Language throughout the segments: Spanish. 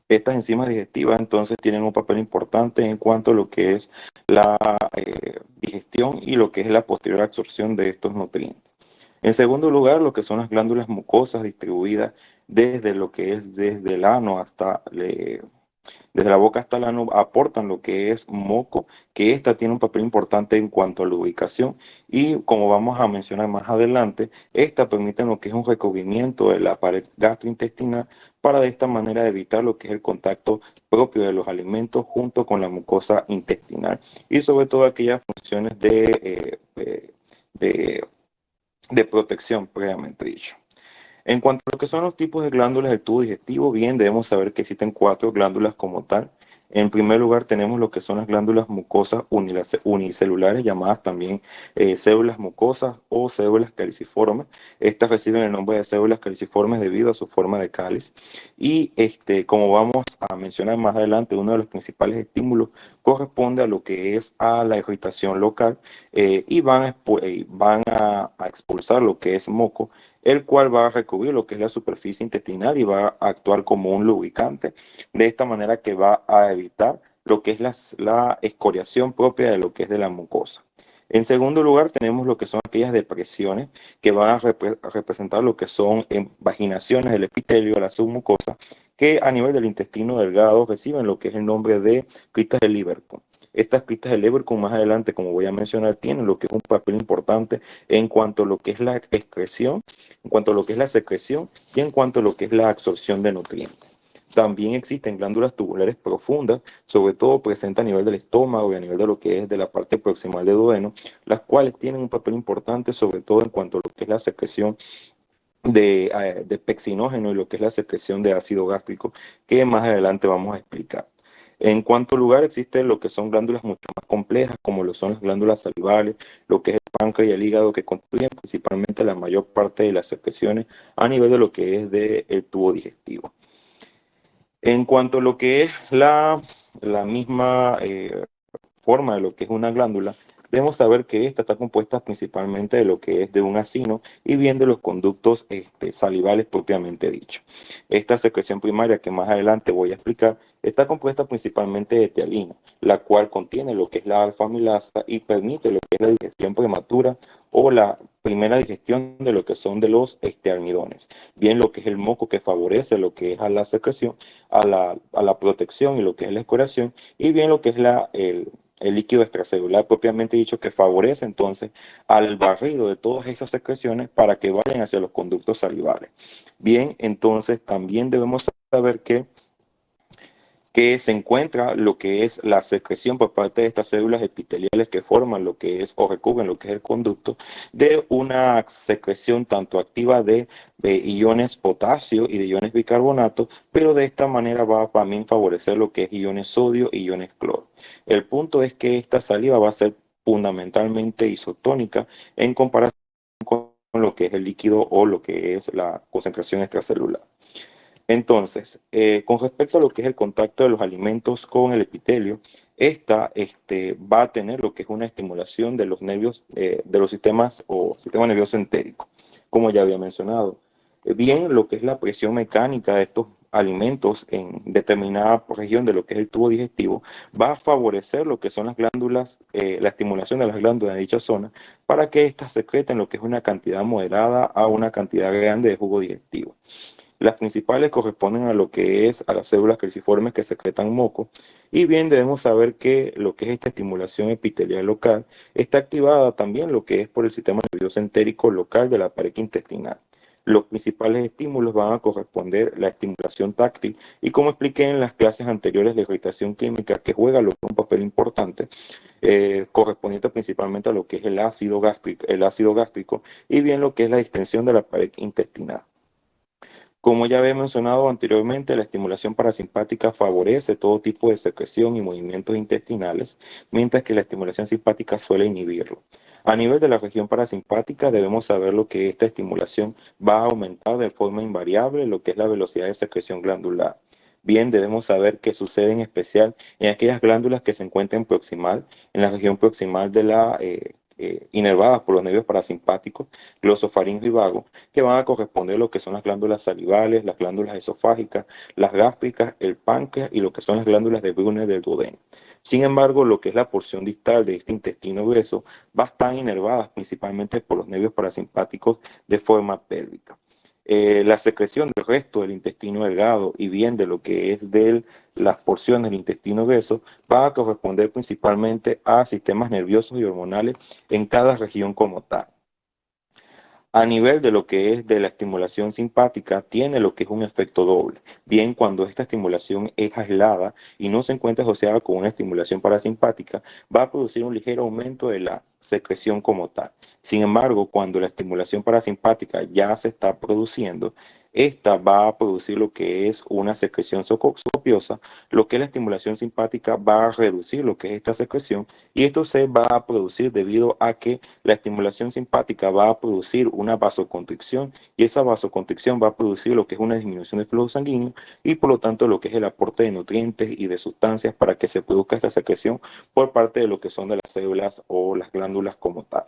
Estas enzimas digestivas entonces tienen un papel importante en cuanto a lo que es la digestión y lo que es la posterior absorción de estos nutrientes. En segundo lugar, lo que son las glándulas mucosas distribuidas desde lo que es desde el ano hasta desde la boca hasta la ano aportan lo que es moco, que esta tiene un papel importante en cuanto a lubricación y como vamos a mencionar más adelante, esta permite lo que es un recubrimiento de la pared gastrointestinal para de esta manera evitar lo que es el contacto propio de los alimentos junto con la mucosa intestinal y sobre todo aquellas funciones de, de protección previamente dicho. En cuanto a lo que son los tipos de glándulas del tubo digestivo, bien, debemos saber que existen cuatro glándulas como tal. En primer lugar, tenemos lo que son las glándulas mucosas unicelulares, llamadas también células mucosas o células caliciformes. Estas reciben el nombre de células caliciformes debido a su forma de cáliz. Y como vamos a mencionar más adelante, uno de los principales estímulos corresponde a lo que es a la irritación local y van a expulsar lo que es moco, el cual va a recubrir lo que es la superficie intestinal y va a actuar como un lubricante, de esta manera que va a evitar lo que es la escoriación propia de lo que es de la mucosa. En segundo lugar, tenemos lo que son aquellas depresiones que van a representar lo que son vaginaciones del epitelio de la submucosa, que a nivel del intestino delgado reciben lo que es el nombre de cristas de Lieberkühn. Estas cristas de Lieberkühn más adelante, como voy a mencionar, tienen lo que es un papel importante en cuanto a lo que es la excreción, en cuanto a lo que es la secreción y en cuanto a lo que es la absorción de nutrientes. También existen glándulas tubulares profundas, sobre todo presentes a nivel del estómago y a nivel de lo que es de la parte proximal del duodeno, las cuales tienen un papel importante, sobre todo en cuanto a lo que es la secreción de pexinógeno y lo que es la secreción de ácido gástrico, que más adelante vamos a explicar. En cuanto a lugar, existen lo que son glándulas mucho más complejas, como lo son las glándulas salivales, lo que es el páncreas y el hígado, que constituyen principalmente la mayor parte de las secreciones a nivel de lo que es del tubo digestivo. En cuanto a lo que es la misma forma de lo que es una glándula, debemos saber que esta está compuesta principalmente de lo que es de un acino y bien de los conductos salivales propiamente dicho. Esta secreción primaria que más adelante voy a explicar está compuesta principalmente de tealina, la cual contiene lo que es la alfa-amilasa y permite lo que es la digestión prematura o la primera digestión de lo que son de los almidones. Bien lo que es el moco que favorece lo que es a la secreción, a la protección y lo que es la escoración, y bien lo que es el líquido extracelular propiamente dicho que favorece entonces al barrido de todas esas secreciones para que vayan hacia los conductos salivales. Bien, entonces también debemos saber que se encuentra lo que es la secreción por parte de estas células epiteliales que forman lo que es o recubren lo que es el conducto de una secreción tanto activa de iones potasio y de iones bicarbonato, pero de esta manera va a también favorecer lo que es iones sodio y iones cloro. El punto es que esta saliva va a ser fundamentalmente isotónica en comparación con lo que es el líquido o lo que es la concentración extracelular. Entonces, con respecto a lo que es el contacto de los alimentos con el epitelio, esta va a tener lo que es una estimulación de los nervios, de los sistemas o sistema nervioso entérico, como ya había mencionado. Bien, lo que es la presión mecánica de estos alimentos en determinada región de lo que es el tubo digestivo va a favorecer lo que son las glándulas, la estimulación de las glándulas de dicha zona para que éstas secreten lo que es una cantidad moderada a una cantidad grande de jugo digestivo. Las principales corresponden a lo que es a las células caliciformes que secretan moco. Y bien, debemos saber que lo que es esta estimulación epitelial local está activada también lo que es por el sistema nervioso entérico local de la pared intestinal. Los principales estímulos van a corresponder a la estimulación táctil y como expliqué en las clases anteriores, la irritación química que juega un papel importante, correspondiente principalmente a lo que es el ácido gástrico y bien lo que es la distensión de la pared intestinal. Como ya había mencionado anteriormente, la estimulación parasimpática favorece todo tipo de secreción y movimientos intestinales, mientras que la estimulación simpática suele inhibirlo. A nivel de la región parasimpática, debemos saber lo que esta estimulación va a aumentar de forma invariable lo que es la velocidad de secreción glandular. Bien, debemos saber que sucede en especial en aquellas glándulas que se encuentran proximal, en la región proximal inervadas por los nervios parasimpáticos, glosofaringos y vago, que van a corresponder a lo que son las glándulas salivales, las glándulas esofágicas, las gástricas, el páncreas y lo que son las glándulas de Brunner del duodeno. Sin embargo, lo que es la porción distal de este intestino grueso va a estar inervada principalmente por los nervios parasimpáticos de forma pélvica. La secreción del resto del intestino delgado y bien de lo que es de las porciones del intestino grueso va a corresponder principalmente a sistemas nerviosos y hormonales en cada región como tal. A nivel de lo que es de la estimulación simpática, tiene lo que es un efecto doble. Bien, cuando esta estimulación es aislada y no se encuentra asociada con una estimulación parasimpática, va a producir un ligero aumento de la secreción como tal. Sin embargo, cuando la estimulación parasimpática ya se está produciendo, esta va a producir lo que es una secreción copiosa, lo que la estimulación simpática va a reducir lo que es esta secreción, y esto se va a producir debido a que la estimulación simpática va a producir una vasoconstricción y esa vasoconstricción va a producir lo que es una disminución del flujo sanguíneo y por lo tanto lo que es el aporte de nutrientes y de sustancias para que se produzca esta secreción por parte de lo que son de las células o las glándulas como tal.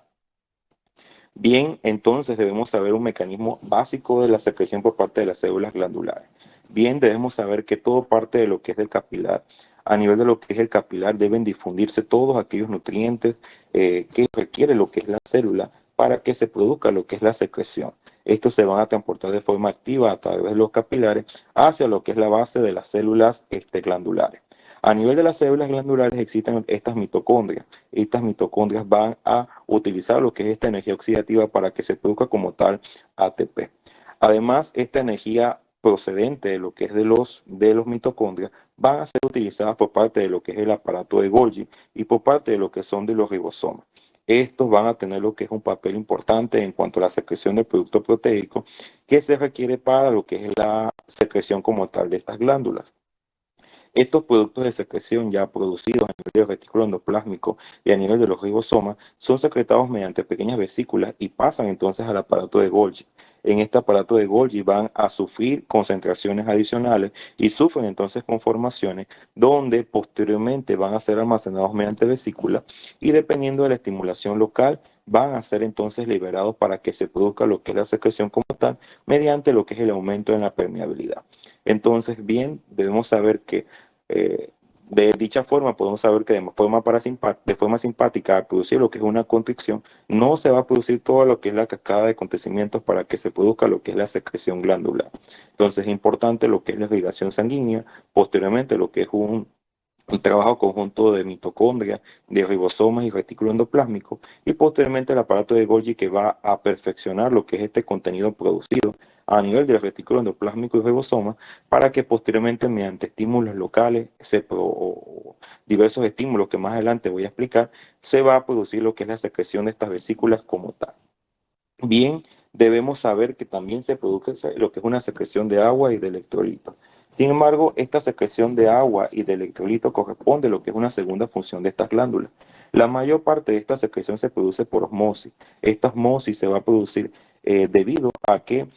Bien, entonces debemos saber un mecanismo básico de la secreción por parte de las células glandulares. Bien, debemos saber que todo parte de lo que es del capilar. A nivel de lo que es el capilar deben difundirse todos aquellos nutrientes que requiere lo que es la célula para que se produzca lo que es la secreción. Estos se van a transportar de forma activa a través de los capilares hacia lo que es la base de las células glandulares. A nivel de las células glandulares existen estas mitocondrias. Estas mitocondrias van a utilizar lo que es esta energía oxidativa para que se produzca como tal ATP. Además, esta energía procedente de lo que es de los mitocondrias van a ser utilizadas por parte de lo que es el aparato de Golgi y por parte de lo que son de los ribosomas. Estos van a tener lo que es un papel importante en cuanto a la secreción del producto proteico que se requiere para lo que es la secreción como tal de estas glándulas. Estos productos de secreción ya producidos a nivel del retículo endoplásmico y a nivel de los ribosomas son secretados mediante pequeñas vesículas y pasan entonces al aparato de Golgi. En este aparato de Golgi van a sufrir concentraciones adicionales y sufren entonces conformaciones donde posteriormente van a ser almacenados mediante vesículas y dependiendo de la estimulación local van a ser entonces liberados para que se produzca lo que es la secreción como tal mediante lo que es el aumento en la permeabilidad. Entonces, bien, debemos saber que de dicha forma podemos saber que de forma simpática al producir lo que es una constricción, no se va a producir todo lo que es la cascada de acontecimientos para que se produzca lo que es la secreción glandular. Entonces es importante lo que es la irrigación sanguínea, posteriormente lo que es un trabajo conjunto de mitocondria, de ribosomas y retículo endoplásmico, y posteriormente el aparato de Golgi que va a perfeccionar lo que es este contenido producido a nivel del retículo endoplásmico y ribosomas, para que posteriormente mediante estímulos locales o diversos estímulos que más adelante voy a explicar, se va a producir lo que es la secreción de estas vesículas como tal. Bien, debemos saber que también se produce lo que es una secreción de agua y de electrolitos. Sin embargo, esta secreción de agua y de electrolitos corresponde a lo que es una segunda función de estas glándulas. La mayor parte de esta secreción se produce por osmosis. Esta osmosis se va a producir debido a que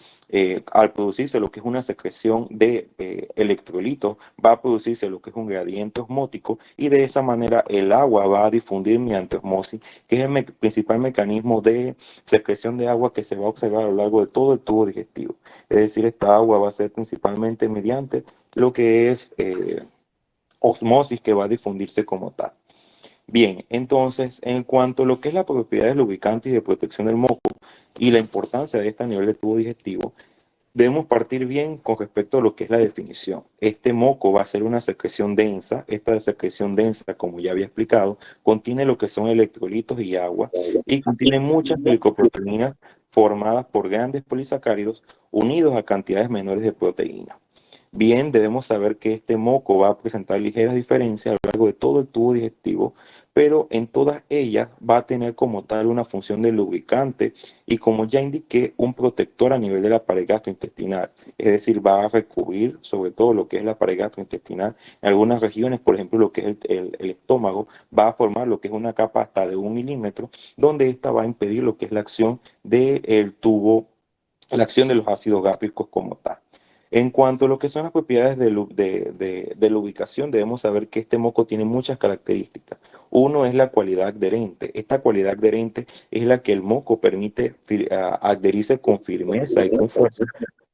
al producirse lo que es una secreción de electrolitos, va a producirse lo que es un gradiente osmótico y de esa manera el agua va a difundir mediante osmosis, que es el principal mecanismo de secreción de agua que se va a observar a lo largo de todo el tubo digestivo. Es decir, esta agua va a ser principalmente mediante lo que es osmosis que va a difundirse como tal. Bien, entonces, en cuanto a lo que es las propiedades lubricantes y de protección del moco y la importancia de este a nivel del tubo digestivo, debemos partir bien con respecto a lo que es la definición. Este moco va a ser una secreción densa. Esta secreción densa, como ya había explicado, contiene lo que son electrolitos y agua y contiene muchas glicoproteínas formadas por grandes polisacáridos unidos a cantidades menores de proteínas. Bien, debemos saber que este moco va a presentar ligeras diferencias a lo largo de todo el tubo digestivo, pero en todas ellas va a tener como tal una función de lubricante y, como ya indiqué, un protector a nivel de la pared gastrointestinal. Es decir, va a recubrir sobre todo lo que es la pared gastrointestinal. En algunas regiones, por ejemplo, lo que es el estómago, va a formar lo que es una capa hasta de 1 milímetro, donde esta va a impedir lo que es la acción del tubo, la acción de los ácidos gástricos como tal. En cuanto a lo que son las propiedades de la ubicación, debemos saber que este moco tiene muchas características. Uno es la cualidad adherente. Esta cualidad adherente es la que el moco permite adherirse con firmeza y con fuerza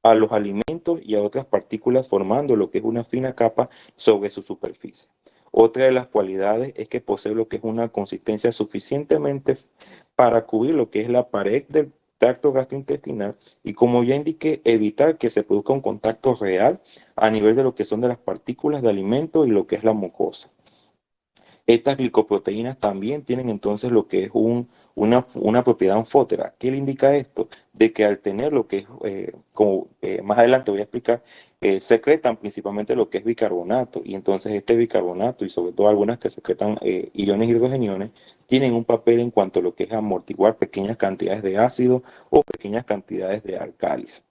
a los alimentos y a otras partículas, formando lo que es una fina capa sobre su superficie. Otra de las cualidades es que posee lo que es una consistencia suficientemente para cubrir lo que es la pared del tracto gastrointestinal y, como ya indiqué, evitar que se produzca un contacto real a nivel de lo que son de las partículas de alimento y lo que es la mucosa. Estas glicoproteínas también tienen entonces lo que es una propiedad anfótera. ¿Qué le indica esto? De que al tener lo que es, como más adelante voy a explicar, secretan principalmente lo que es bicarbonato, y entonces este bicarbonato y sobre todo algunas que secretan iones hidrogeniones tienen un papel en cuanto a lo que es amortiguar pequeñas cantidades de ácido o pequeñas cantidades de álcalis.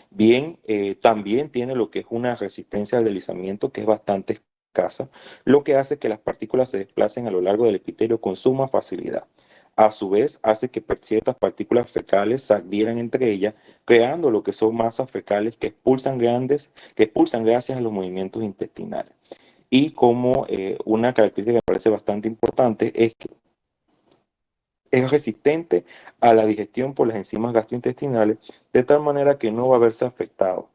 Bien, también tiene lo que es una resistencia al deslizamiento que es bastante escasa, lo que hace que las partículas se desplacen a lo largo del epitelio con suma facilidad. A su vez, hace que ciertas partículas fecales se adhieran entre ellas, creando lo que son masas fecales que expulsan gracias a los movimientos intestinales. Y como una característica que me parece bastante importante es que es resistente a la digestión por las enzimas gastrointestinales, de tal manera que no va a verse afectado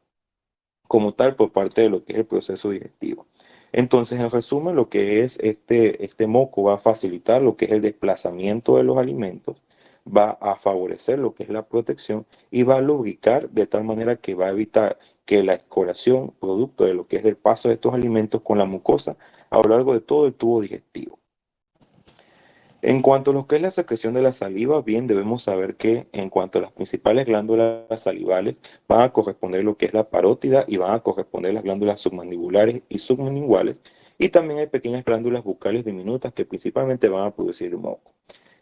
como tal por parte de lo que es el proceso digestivo. Entonces, en resumen, lo que es este moco va a facilitar lo que es el desplazamiento de los alimentos, va a favorecer lo que es la protección y va a lubricar de tal manera que va a evitar que la escoración, producto de lo que es el paso de estos alimentos con la mucosa a lo largo de todo el tubo digestivo. En cuanto a lo que es la secreción de la saliva, bien, debemos saber que en cuanto a las principales glándulas salivales, van a corresponder lo que es la parótida y van a corresponder las glándulas submandibulares y sublinguales. Y también hay pequeñas glándulas bucales diminutas que principalmente van a producir moco.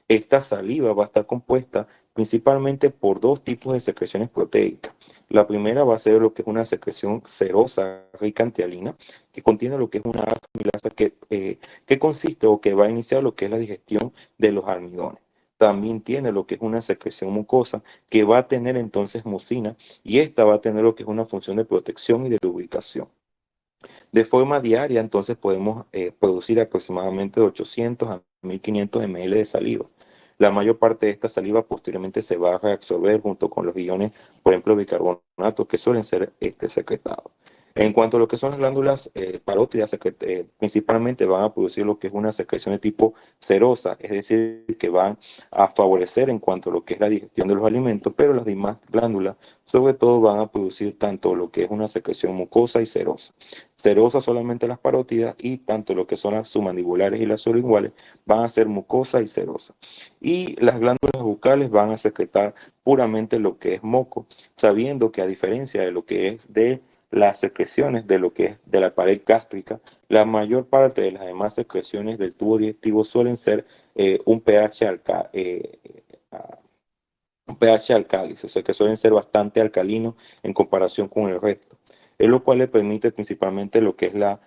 Esta saliva va a estar compuesta principalmente por dos tipos de secreciones proteicas. La primera va a ser lo que es una secreción serosa rica en tialina, que contiene lo que es una alfa-amilasa que consiste o que va a iniciar lo que es la digestión de los almidones. También tiene lo que es una secreción mucosa que va a tener entonces mucina, y esta va a tener lo que es una función de protección y de lubricación. De forma diaria, entonces podemos producir aproximadamente de 800 a 1500 ml de saliva. La mayor parte de esta saliva posteriormente se va a reabsorber junto con los iones, por ejemplo, bicarbonato, que suelen ser secretados. En cuanto a lo que son las glándulas parótidas, principalmente van a producir lo que es una secreción de tipo serosa, es decir, que van a favorecer en cuanto a lo que es la digestión de los alimentos, pero las demás glándulas, sobre todo, van a producir tanto lo que es una secreción mucosa y serosa. Serosa solamente las parótidas, y tanto lo que son las submandibulares y las sublinguales van a ser mucosa y serosa. Y las glándulas bucales van a secretar puramente lo que es moco, sabiendo que a diferencia de lo que es de las secreciones de lo que es de la pared gástrica, la mayor parte de las demás secreciones del tubo digestivo suelen ser un pH un pH alcáliz, o sea que suelen ser bastante alcalinos en comparación con el resto, es lo cual le permite principalmente lo que es la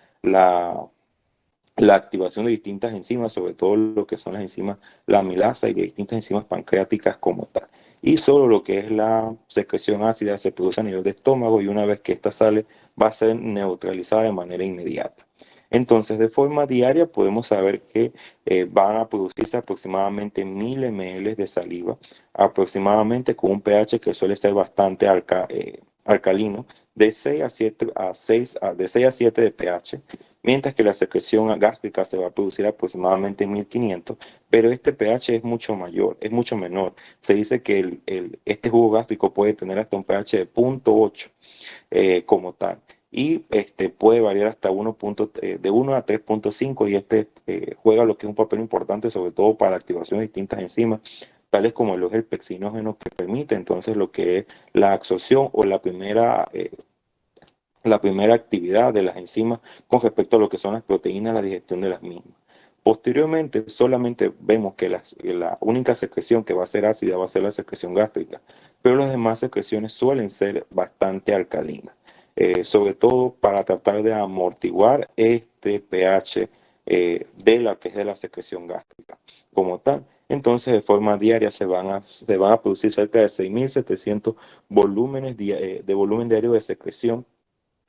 activación de distintas enzimas, sobre todo lo que son las enzimas, la amilasa y de distintas enzimas pancreáticas como tal. Y solo lo que es la secreción ácida se produce a nivel de estómago, y una vez que esta sale va a ser neutralizada de manera inmediata. Entonces, de forma diaria podemos saber que van a producirse aproximadamente 1000 ml de saliva, aproximadamente con un pH que suele ser bastante alcalino, de 6 a 7 de 6 a 7 de pH, mientras que la secreción gástrica se va a producir aproximadamente en 1500, pero este pH es mucho mayor, es mucho menor. Se dice que este jugo gástrico puede tener hasta un pH de 0.8 como tal, y puede variar hasta de 1 a 3.5, y juega lo que es un papel importante, sobre todo para la activación de distintas enzimas, tales como el pexinógeno, que permite entonces lo que es la absorción o la primera actividad de las enzimas con respecto a lo que son las proteínas, la digestión de las mismas. Posteriormente, solamente vemos que la única secreción que va a ser ácida va a ser la secreción gástrica, pero las demás secreciones suelen ser bastante alcalinas, sobre todo para tratar de amortiguar este pH de la que es de la secreción gástrica como tal. Entonces, de forma diaria se van a producir cerca de 6.700 volúmenes de volumen diario de secreción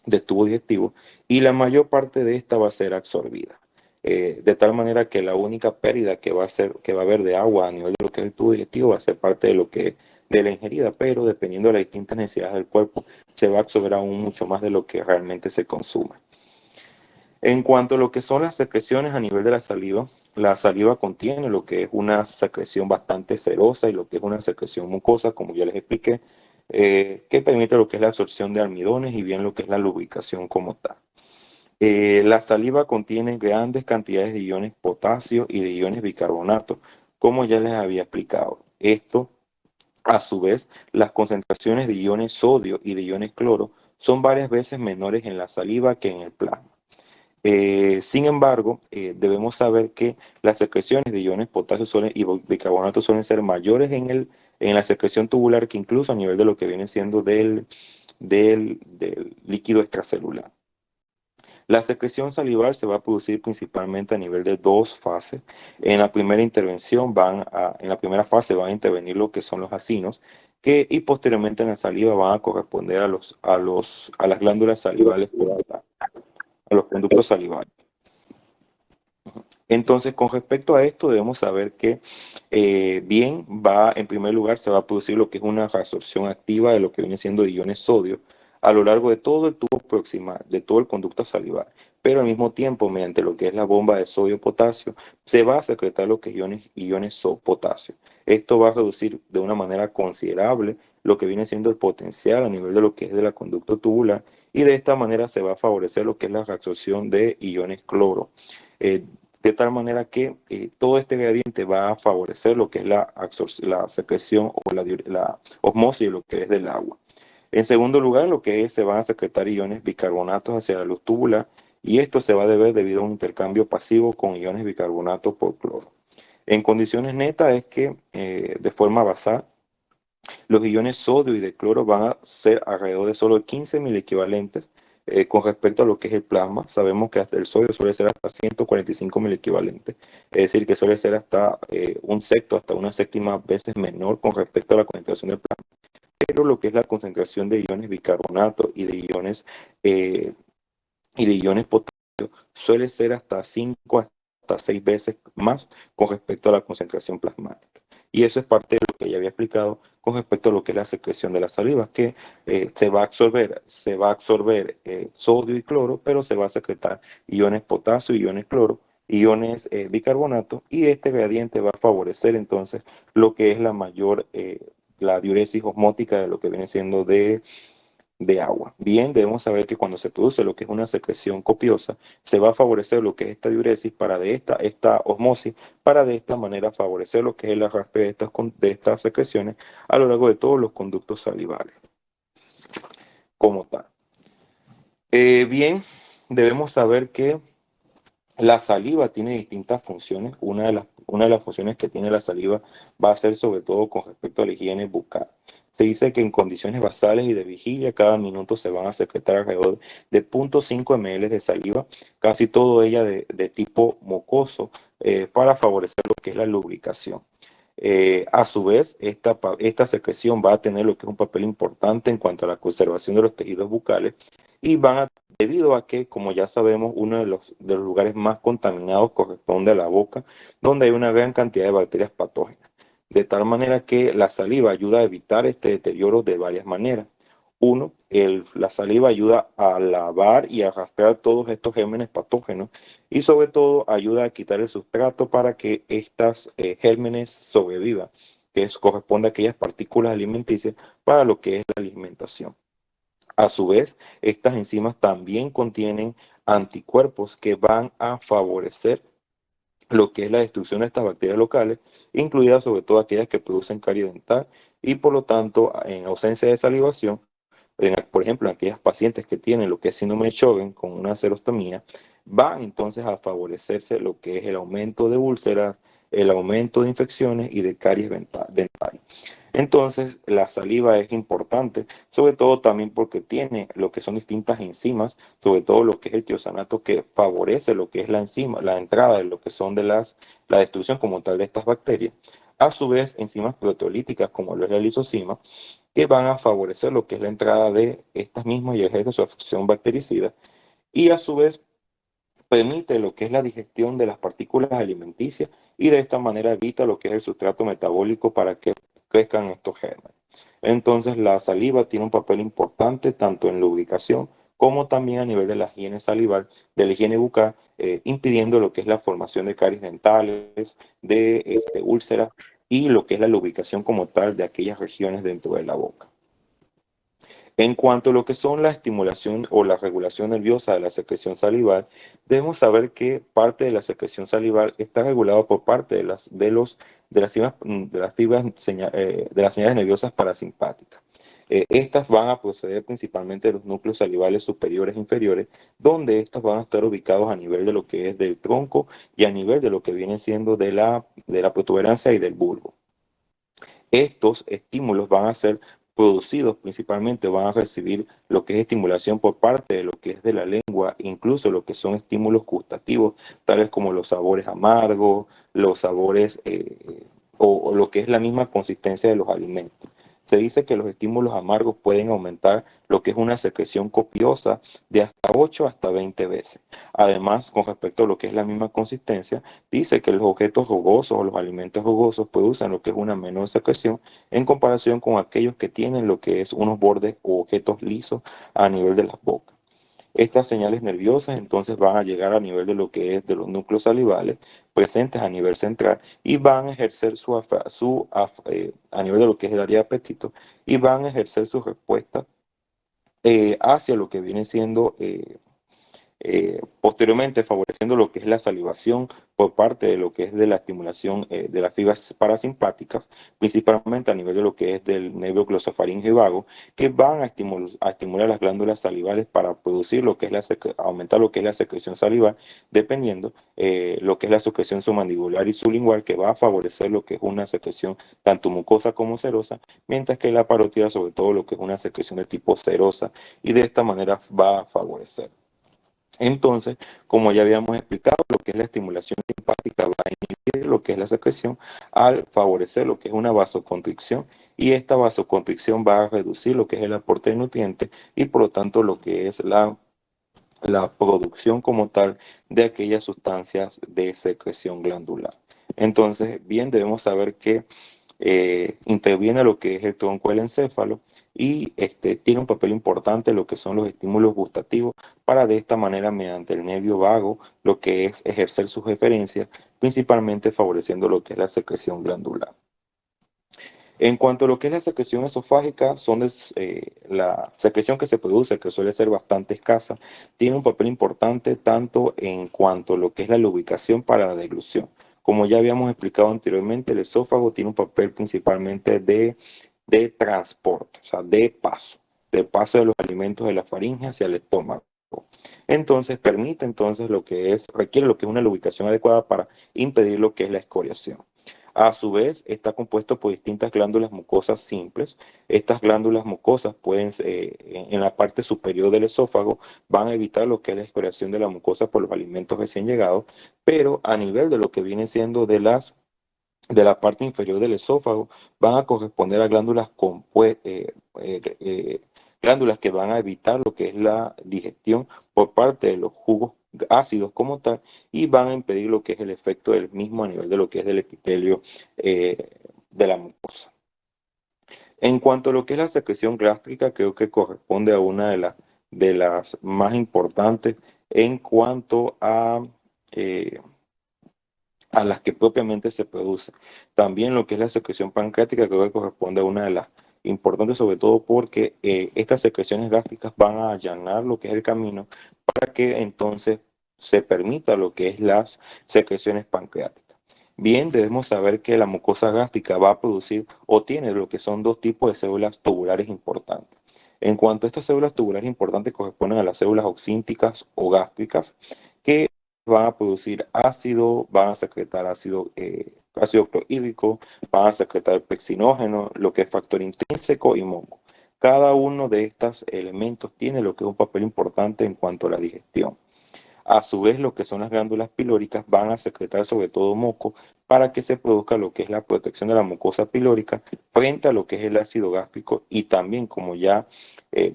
de tubo digestivo, y la mayor parte de esta va a ser absorbida. De tal manera que la única pérdida que va a haber de agua a nivel de lo que es el tubo digestivo va a ser parte de lo que de la ingerida, pero dependiendo de las distintas necesidades del cuerpo, se va a absorber aún mucho más de lo que realmente se consume. En cuanto a lo que son las secreciones a nivel de la saliva contiene lo que es una secreción bastante serosa y lo que es una secreción mucosa, como ya les expliqué, que permite lo que es la absorción de almidones y bien lo que es la lubricación como tal. La saliva contiene grandes cantidades de iones potasio y de iones bicarbonato, como ya les había explicado. Esto, a su vez, las concentraciones de iones sodio y de iones cloro son varias veces menores en la saliva que en el plasma. Sin embargo, debemos saber que las secreciones de iones potasio y bicarbonato suelen ser mayores en la secreción tubular que incluso a nivel de lo que viene siendo del líquido extracelular. La secreción salival se va a producir principalmente a nivel de dos fases. En la primera en la primera fase van a intervenir lo que son los acinos, y posteriormente en la saliva van a corresponder a las glándulas salivales, a los conductos salivales. Entonces, con respecto a esto, debemos saber que en primer lugar, se va a producir lo que es una reabsorción activa de lo que viene siendo de iones sodio a lo largo de todo el tubo proximal, de todo el conducto salivar. Pero al mismo tiempo, mediante lo que es la bomba de sodio-potasio, se va a secretar lo que es iones potasio. Esto va a reducir de una manera considerable lo que viene siendo el potencial a nivel de lo que es de la conducto tubular, y de esta manera se va a favorecer lo que es la reabsorción de iones cloro. Eh, de tal manera que todo este gradiente va a favorecer lo que es la secreción o la osmosis de lo que es del agua. En segundo lugar, se van a secretar iones bicarbonatos hacia la luz tubular, y esto se va a deber debido a un intercambio pasivo con iones bicarbonato por cloro. En condiciones netas es que de forma basal, los iones sodio y de cloro van a ser alrededor de solo 15 mil equivalentes con respecto a lo que es el plasma. Sabemos que hasta el sodio suele ser hasta 145 mil equivalentes, es decir, que suele ser hasta un sexto, hasta una séptima veces menor con respecto a la concentración del plasma. Pero lo que es la concentración de iones bicarbonato eh, y de iones potasio suele ser hasta 5 hasta 6 veces más con respecto a la concentración plasmática. Y eso es parte de lo que ya había explicado con respecto a lo que es la secreción de la saliva, que se va a absorber sodio y cloro, pero se va a secretar iones potasio, iones cloro, iones bicarbonato, y este gradiente va a favorecer entonces lo que es la diuresis osmótica de lo que viene siendo de agua. Bien, debemos saber que cuando se produce lo que es una secreción copiosa, se va a favorecer lo que es esta diuresis esta osmosis, para de esta manera favorecer lo que es el arrastre de estas secreciones a lo largo de todos los conductos salivales, como tal. Bien, debemos saber que la saliva tiene distintas funciones. Una de las funciones que tiene la saliva va a ser sobre todo con respecto a la higiene bucal. Se dice que en condiciones basales y de vigilia, cada minuto se van a secretar alrededor de 0.5 ml de saliva, casi todo ella de tipo mucoso, para favorecer lo que es la lubricación. A su vez, esta secreción va a tener lo que es un papel importante en cuanto a la conservación de los tejidos bucales, y debido a que, como ya sabemos, uno de los lugares más contaminados corresponde a la boca, donde hay una gran cantidad de bacterias patógenas. De tal manera que la saliva ayuda a evitar este deterioro de varias maneras. Uno, la saliva ayuda a lavar y a arrastrar todos estos gérmenes patógenos, y sobre todo ayuda a quitar el sustrato para que estas gérmenes sobrevivan, corresponde a aquellas partículas alimenticias para lo que es la alimentación. A su vez, estas enzimas también contienen anticuerpos que van a favorecer lo que es la destrucción de estas bacterias locales, incluidas sobre todo aquellas que producen carie dental, y por lo tanto, en ausencia de salivación, por ejemplo, en aquellas pacientes que tienen lo que es síndrome de Sjögren con una serostomía, van entonces a favorecerse lo que es el aumento de úlceras, el aumento de infecciones y de caries dentales. Entonces, la saliva es importante, sobre todo también porque tiene lo que son distintas enzimas, sobre todo lo que es el tiosanato, que favorece lo que es la enzima, la entrada de lo que son la destrucción como tal de estas bacterias. A su vez, enzimas proteolíticas como lo es la lisozima, que van a favorecer lo que es la entrada de estas mismas y ejercer su acción bactericida. Y a su vez, permite lo que es la digestión de las partículas alimenticias y de esta manera evita lo que es el sustrato metabólico para que crezcan estos gérmenes. Entonces la saliva tiene un papel importante tanto en la lubricación como también a nivel de la higiene salival, de la higiene bucal, impidiendo lo que es la formación de caries dentales, de úlceras y lo que es la lubricación como tal de aquellas regiones dentro de la boca. En cuanto a lo que son la estimulación o la regulación nerviosa de la secreción salival, debemos saber que parte de la secreción salival está regulada por parte de las señales nerviosas parasimpáticas. Estas van a proceder principalmente de los núcleos salivales superiores e inferiores, donde estos van a estar ubicados a nivel de lo que es del tronco y a nivel de lo que viene siendo de la protuberancia y del bulbo. Estos estímulos van a ser producidos principalmente, van a recibir lo que es estimulación por parte de lo que es de la lengua, incluso lo que son estímulos gustativos, tales como los sabores amargos, los sabores o lo que es la misma consistencia de los alimentos. Se dice que los estímulos amargos pueden aumentar lo que es una secreción copiosa de hasta 8 hasta 20 veces. Además, con respecto a lo que es la misma consistencia, dice que los objetos jugosos o los alimentos jugosos producen lo que es una menor secreción en comparación con aquellos que tienen lo que es unos bordes o objetos lisos a nivel de las bocas. Estas señales nerviosas entonces van a llegar a nivel de lo que es de los núcleos salivales presentes a nivel central y van a ejercer a nivel de lo que es el área de apetito y van a ejercer su respuesta hacia lo que viene siendo posteriormente favoreciendo lo que es la salivación por parte de lo que es de la estimulación de las fibras parasimpáticas, principalmente a nivel de lo que es del nervio glosofaringeo y vago, que van a estimular las glándulas salivales para producir lo que es aumentar lo que es la secreción salival, dependiendo lo que es la secreción submandibular y sublingual, que va a favorecer lo que es una secreción tanto mucosa como serosa, mientras que la parótida sobre todo lo que es una secreción de tipo serosa, y de esta manera va a favorecer. Entonces, como ya habíamos explicado, lo que es la estimulación simpática va a inhibir lo que es la secreción al favorecer lo que es una vasoconstricción, y esta vasoconstricción va a reducir lo que es el aporte de nutrientes y por lo tanto lo que es la producción como tal de aquellas sustancias de secreción glandular. Entonces, bien, debemos saber que interviene lo que es el tronco del encéfalo y tiene un papel importante en lo que son los estímulos gustativos para de esta manera, mediante el nervio vago, lo que es ejercer sus referencias, principalmente favoreciendo lo que es la secreción glandular. En cuanto a lo que es la secreción esofágica, la secreción que se produce, que suele ser bastante escasa, tiene un papel importante tanto en cuanto a lo que es la lubricación para la deglución. Como ya habíamos explicado anteriormente, el esófago tiene un papel principalmente de transporte, o sea, de paso de los alimentos de la faringe hacia el estómago. Entonces, requiere lo que es una lubricación adecuada para impedir lo que es la escoriación. A su vez, está compuesto por distintas glándulas mucosas simples. Estas glándulas mucosas en la parte superior del esófago, van a evitar lo que es la excoriación de la mucosa por los alimentos recién llegados, pero a nivel de lo que viene siendo de la parte inferior del esófago, van a corresponder a glándulas que van a evitar lo que es la digestión por parte de los jugos ácidos como tal, y van a impedir lo que es el efecto del mismo a nivel de lo que es del epitelio de la mucosa. En cuanto a lo que es la secreción gástrica, creo que corresponde a una de las más importantes en cuanto a las que propiamente se producen. También lo que es la secreción pancreática creo que corresponde a una de las importantes, sobre todo porque estas secreciones gástricas van a allanar lo que es el camino para que entonces se permita lo que es las secreciones pancreáticas. Bien, debemos saber que la mucosa gástrica va a producir o tiene lo que son dos tipos de células tubulares importantes. En cuanto a estas células tubulares importantes, corresponden a las células oxínticas o gástricas, que van a producir ácido, van a secretar ácido ácido clorhídrico, van a secretar pexinógeno, lo que es factor intrínseco y moco. Cada uno de estos elementos tiene lo que es un papel importante en cuanto a la digestión. A su vez, lo que son las glándulas pilóricas van a secretar sobre todo moco para que se produzca lo que es la protección de la mucosa pilórica frente a lo que es el ácido gástrico, y también, como ya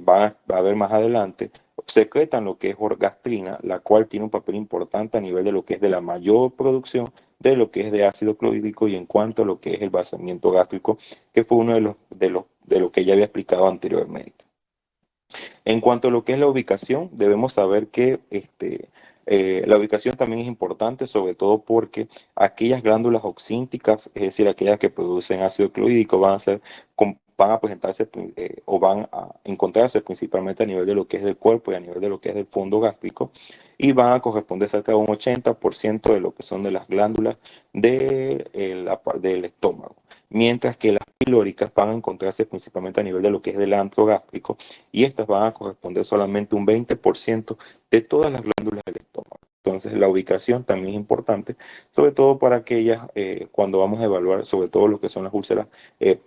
va a ver más adelante, secretan lo que es orgastrina, la cual tiene un papel importante a nivel de lo que es de la mayor producción de lo que es de ácido clorhídrico y en cuanto a lo que es el vaciamiento gástrico, que fue uno de lo que ya había explicado anteriormente. En cuanto a lo que es la ubicación, debemos saber que la ubicación también es importante, sobre todo porque aquellas glándulas oxínticas, es decir, aquellas que producen ácido clorhídrico, van a presentarse o van a encontrarse principalmente a nivel de lo que es del cuerpo y a nivel de lo que es del fondo gástrico, y van a corresponder cerca de un 80% de lo que son de las glándulas del estómago, mientras que las pilóricas van a encontrarse principalmente a nivel de lo que es del antro gástrico, y estas van a corresponder solamente un 20% de todas las glándulas del estómago. Entonces, la ubicación también es importante, sobre todo para aquellas, cuando vamos a evaluar, sobre todo lo que son las úlceras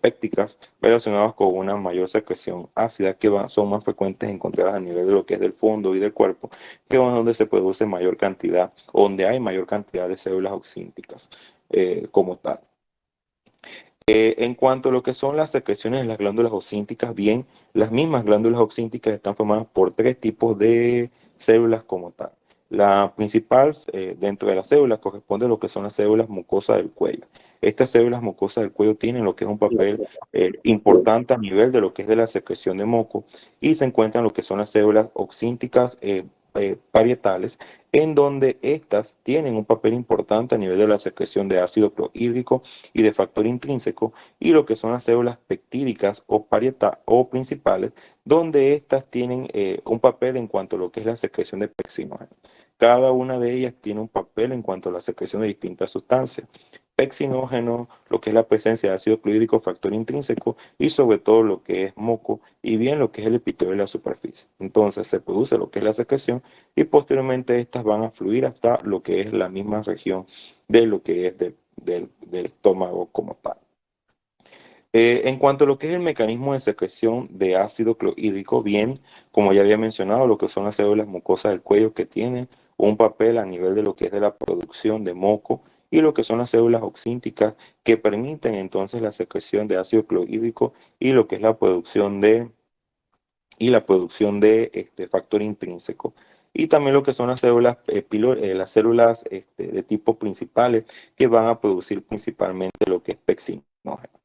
pépticas relacionadas con una mayor secreción ácida, que son más frecuentes encontradas a nivel de lo que es del fondo y del cuerpo, que es donde se produce mayor cantidad, donde hay mayor cantidad de células oxínticas como tal. En cuanto a lo que son las secreciones de las glándulas oxínticas, bien, las mismas glándulas oxínticas están formadas por tres tipos de células como tal. La principal dentro de las células corresponde a lo que son las células mucosas del cuello. Estas células mucosas del cuello tienen lo que es un papel importante a nivel de lo que es de la secreción de moco, y se encuentran lo que son las células oxínticas parietales, en donde estas tienen un papel importante a nivel de la secreción de ácido clorhídrico y de factor intrínseco, y lo que son las células peptídicas o principales, donde estas tienen un papel en cuanto a lo que es la secreción de pexinógeno. Cada una de ellas tiene un papel en cuanto a la secreción de distintas sustancias. Pexinógeno, lo que es la presencia de ácido clorhídrico, factor intrínseco, y sobre todo lo que es moco, y bien lo que es el epitelio de la superficie. Entonces se produce lo que es la secreción, y posteriormente estas van a fluir hasta lo que es la misma región de lo que es del estómago como tal. En cuanto a lo que es el mecanismo de secreción de ácido clorhídrico, bien, como ya había mencionado, lo que son las células mucosas del cuello, que tienen un papel a nivel de lo que es de la producción de moco, y lo que son las células oxínticas, que permiten entonces la secreción de ácido clorhídrico y lo que es la producción de factor intrínseco. Y también lo que son las células de tipo principales, que van a producir principalmente lo que es pexinógeno.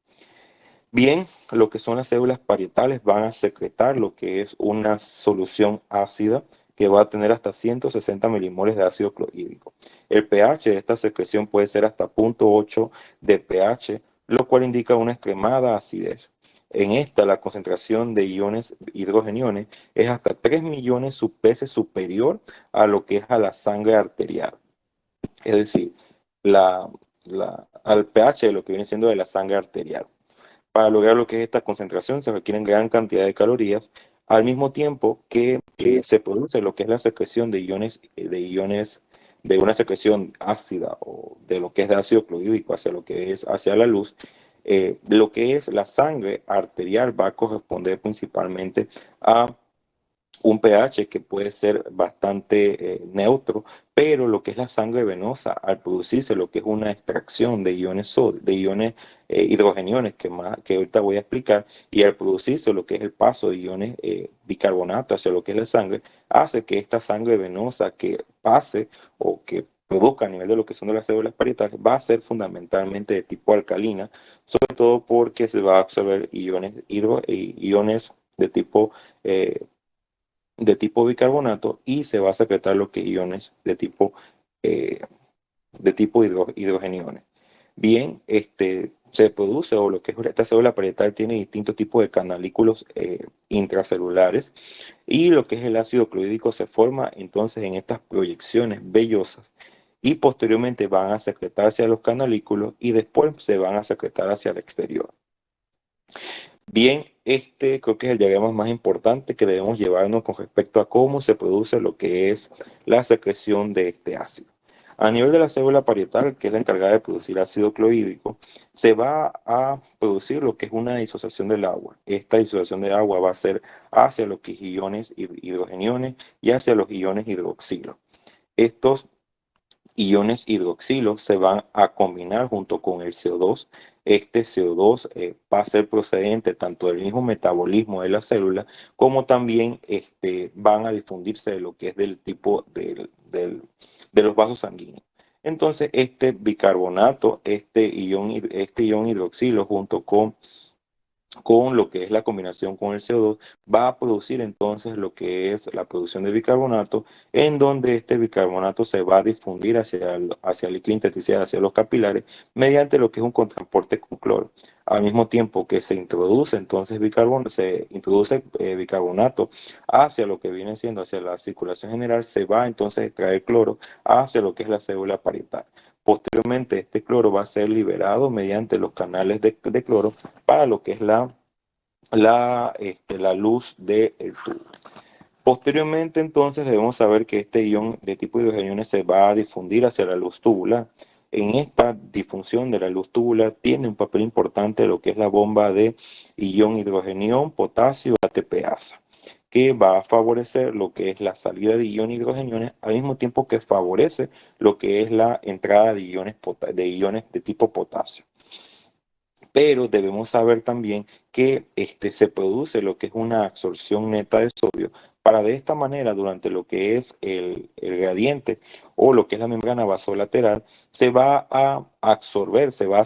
Bien, lo que son las células parietales van a secretar lo que es una solución ácida, que va a tener hasta 160 milimoles de ácido clorhídrico. El pH de esta secreción puede ser hasta 0.8 de pH, lo cual indica una extremada acidez. En esta, la concentración de iones hidrogeniones es hasta 3 millones veces superior a lo que es a la sangre arterial. Es decir, al pH de lo que viene siendo de la sangre arterial. Para lograr lo que es esta concentración se requieren gran cantidad de calorías, al mismo tiempo que se produce lo que es la secreción de una secreción ácida, o de lo que es de ácido clorhídrico hacia lo que es hacia la luz. Lo que es la sangre arterial va a corresponder principalmente a un pH que puede ser bastante neutro, pero lo que es la sangre venosa, al producirse lo que es una extracción de iones hidrogeniones, que ahorita voy a explicar, y al producirse lo que es el paso de iones bicarbonato hacia lo que es la sangre, hace que esta sangre venosa que pase o que produzca a nivel de lo que son de las células parietales va a ser fundamentalmente de tipo alcalina, sobre todo porque se va a absorber iones eh, de tipo bicarbonato, y se va a secretar lo que iones eh, de tipo hidrogeniones. Bien, se produce, o lo que es esta célula parietal tiene distintos tipos de canalículos intracelulares, y lo que es el ácido clorhídrico se forma entonces en estas proyecciones vellosas, y posteriormente van a secretarse a los canalículos, y después se van a secretar hacia el exterior. Bien, este creo que es el diagrama más importante que debemos llevarnos con respecto a cómo se produce lo que es la secreción de este ácido. A nivel de la célula parietal, que es la encargada de producir ácido clorhídrico, se va a producir lo que es una disociación del agua. Esta disociación de agua va a ser hacia los iones hidrogeniones y hacia los iones hidroxilos. Estos iones hidroxilos se van a combinar junto con el CO2. Este CO2 va a ser procedente tanto del mismo metabolismo de la célula como también van a difundirse de lo que es del tipo de los vasos sanguíneos. Entonces, este bicarbonato, este ion hidroxilo junto con lo que es la combinación con el CO2, va a producir entonces lo que es la producción de bicarbonato, en donde este bicarbonato se va a difundir hacia el líquido intersticial, hacia los capilares, mediante lo que es un contraporte con cloro. Al mismo tiempo que se introduce entonces bicarbonato hacia lo que viene siendo hacia la circulación general, se va entonces a extraer cloro hacia lo que es la célula parietal. Posteriormente, este cloro va a ser liberado mediante los canales de cloro para lo que es la luz del tubo. Posteriormente, entonces, debemos saber que este ion de tipo hidrogeniones se va a difundir hacia la luz tubular. En esta difusión de la luz tubular tiene un papel importante lo que es la bomba de ion hidrogenión, potasio, ATPasa, que va a favorecer lo que es la salida de iones hidrogeniones, al mismo tiempo que favorece lo que es la entrada de iones de tipo potasio. Pero debemos saber también que se produce lo que es una absorción neta de sodio para de esta manera durante lo que es el gradiente o lo que es la membrana vasolateral se va a absorber, se va a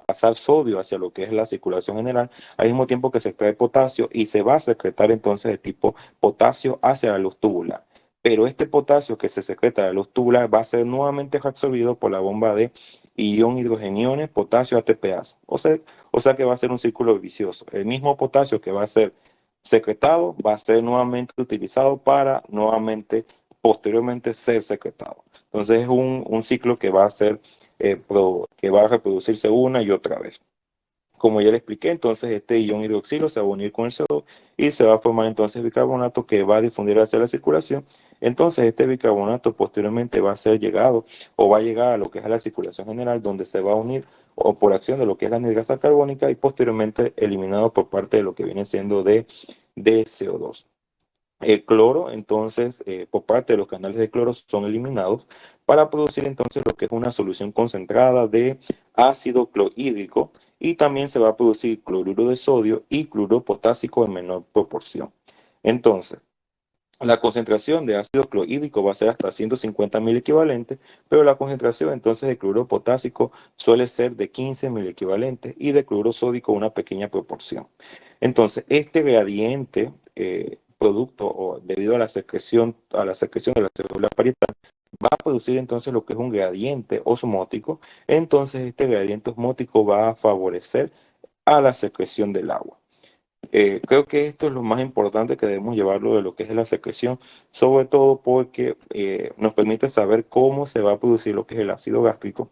pasar sodio hacia lo que es la circulación general al mismo tiempo que se extrae potasio y se va a secretar entonces de tipo potasio hacia la luz tubular. Pero este potasio que se secreta de la luz tubular va a ser nuevamente absorbido por la bomba de ion hidrogeniones, potasio, ATPase. O sea que va a ser un círculo vicioso. El mismo potasio que va a ser secretado va a ser nuevamente utilizado para nuevamente, posteriormente, ser secretado. Entonces es un ciclo que va a ser, que va a reproducirse una y otra vez. Como ya le expliqué, entonces este ion hidroxilo se va a unir con el CO2 y se va a formar entonces bicarbonato que va a difundir hacia la circulación. Entonces este bicarbonato posteriormente va a ser llegado o va a llegar a lo que es la circulación general, donde se va a unir o por acción de lo que es la anhidrasa carbónica y posteriormente eliminado por parte de lo que viene siendo de CO2. El cloro, entonces, por parte de los canales de cloro son eliminados para producir entonces lo que es una solución concentrada de ácido clorhídrico y también se va a producir cloruro de sodio y cloruro potásico en menor proporción. Entonces, la concentración de ácido clorhídrico va a ser hasta 150.000 equivalentes, pero la concentración entonces de cloruro potásico suele ser de 15.000 equivalentes y de cloruro sódico una pequeña proporción. Entonces, este gradiente producto o debido a la secreción de la célula parietal va a producir entonces lo que es un gradiente osmótico. Entonces, este gradiente osmótico va a favorecer a la secreción del agua. Creo que esto es lo más importante que debemos llevarlo de lo que es la secreción, sobre todo porque nos permite saber cómo se va a producir lo que es el ácido gástrico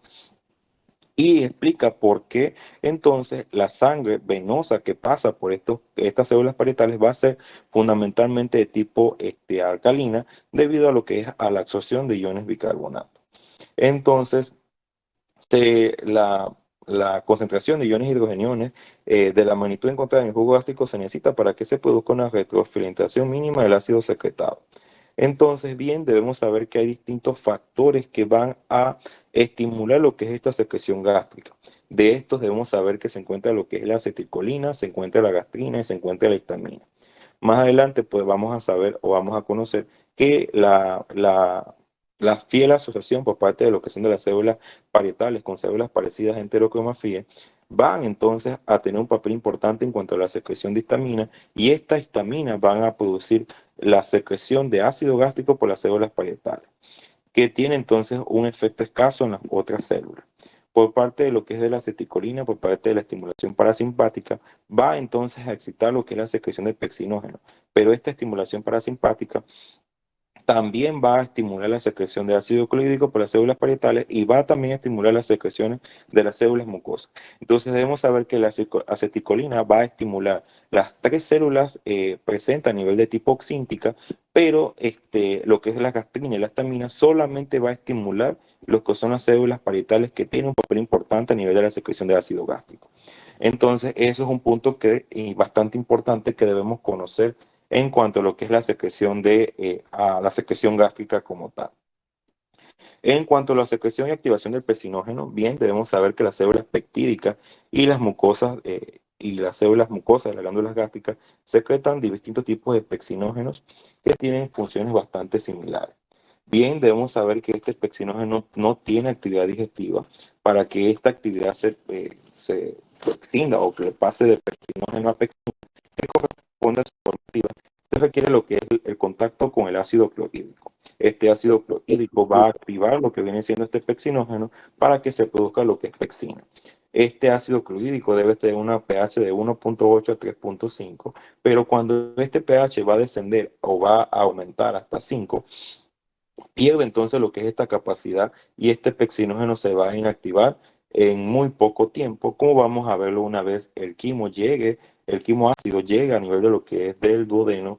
y explica por qué entonces la sangre venosa que pasa por estas células parietales va a ser fundamentalmente de tipo alcalina debido a lo que es a la absorción de iones bicarbonato. Entonces, la concentración de iones hidrogeniones de la magnitud encontrada en el jugo gástrico se necesita para que se produzca una retrofiltración mínima del ácido secretado. Entonces, bien, debemos saber que hay distintos factores que van a estimular lo que es esta secreción gástrica. De estos debemos saber que se encuentra lo que es la acetilcolina, se encuentra la gastrina y se encuentra la histamina. Más adelante, pues vamos a saber o vamos a conocer que la fiel asociación por parte de lo que son de las células parietales con células parecidas a enterocromafía van entonces a tener un papel importante en cuanto a la secreción de histamina y esta histamina van a producir la secreción de ácido gástrico por las células parietales, que tiene entonces un efecto escaso en las otras células. Por parte de lo que es de la acetilcolina, por parte de la estimulación parasimpática, va entonces a excitar lo que es la secreción de pexinógeno. Pero esta estimulación parasimpática también va a estimular la secreción de ácido clorhídrico por las células parietales y va también a estimular las secreciones de las células mucosas. Entonces debemos saber que la aceticolina va a estimular las tres células presentes a nivel de tipo oxíntica, pero lo que es la gastrina y la estamina solamente va a estimular lo que son las células parietales, que tienen un papel importante a nivel de la secreción de ácido gástrico. Entonces, eso es un punto bastante importante que debemos conocer en cuanto a lo que es la secreción a la secreción gástrica como tal. En cuanto a la secreción y activación del pectinógeno, bien, debemos saber que las células peptídicas y las células mucosas de las glándulas gástricas secretan distintos tipos de pectinógenos que tienen funciones bastante similares. Bien, debemos saber que este pectinógeno no tiene actividad digestiva. Para que esta actividad se extienda o que le pase de pectinógeno a pectina, que corresponde a su forma activa, se requiere lo que es el contacto con el ácido clorhídrico. Este ácido clorhídrico va a activar lo que viene siendo este pectinógeno para que se produzca lo que es pectina. Este ácido clorhídrico debe tener una pH de 1.8 a 3.5, pero cuando este pH va a descender o va a aumentar hasta 5, pierde entonces lo que es esta capacidad y este pectinógeno se va a inactivar en muy poco tiempo, como vamos a verlo una vez el quimo ácido llegue a nivel de lo que es del duodeno,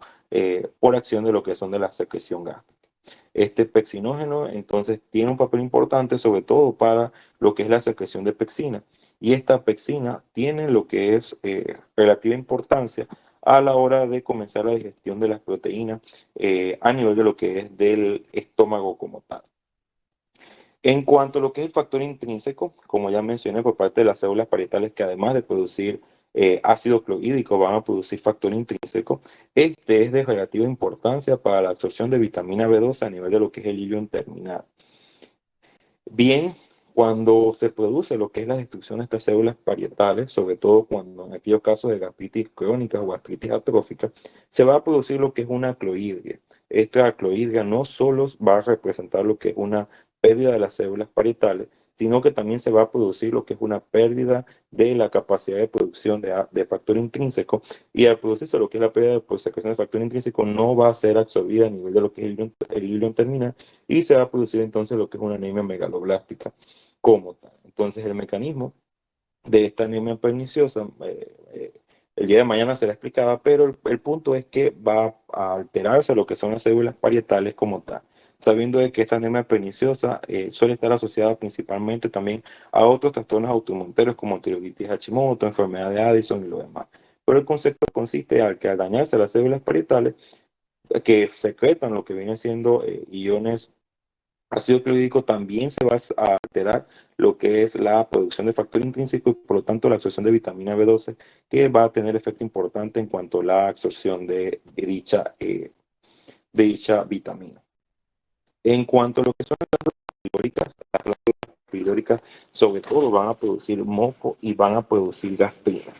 por acción de lo que son de la secreción gástrica. Este pectinógeno entonces tiene un papel importante, sobre todo para lo que es la secreción de pectina, y esta pectina tiene lo que es relativa importancia a la hora de comenzar la digestión de las proteínas a nivel de lo que es del estómago como tal. En cuanto a lo que es el factor intrínseco, como ya mencioné, por parte de las células parietales, que además de producir ácido clorhídrico van a producir factor intrínseco, este es de relativa importancia para la absorción de vitamina B12 a nivel de lo que es el ilion terminal. Bien, cuando se produce lo que es la destrucción de estas células parietales, sobre todo cuando en aquellos casos de gastritis crónica o gastritis atrófica, se va a producir lo que es una cloidria. Esta cloidria no solo va a representar lo que es una pérdida de las células parietales, sino que también se va a producir lo que es una pérdida de la capacidad de producción de factor intrínseco, y al producirse lo que es la pérdida de secreción de factor intrínseco no va a ser absorbida a nivel de lo que es el ilion terminal, y se va a producir entonces lo que es una anemia megaloblástica como tal. Entonces el mecanismo de esta anemia perniciosa, el día de mañana será explicada, pero el punto es que va a alterarse lo que son las células parietales como tal, sabiendo de que esta anemia perniciosa suele estar asociada principalmente también a otros trastornos autoinmunitarios como tiroiditis Hashimoto, enfermedad de Addison y lo demás. Pero el concepto consiste en que al dañarse las células parietales, que secretan lo que vienen siendo iones ácido clorhídrico, también se va a alterar lo que es la producción de factor intrínseco y por lo tanto la absorción de vitamina B12, que va a tener efecto importante en cuanto a la absorción de dicha vitamina. En cuanto a lo que son las glándulas pilóricas sobre todo van a producir moco y van a producir gastrina.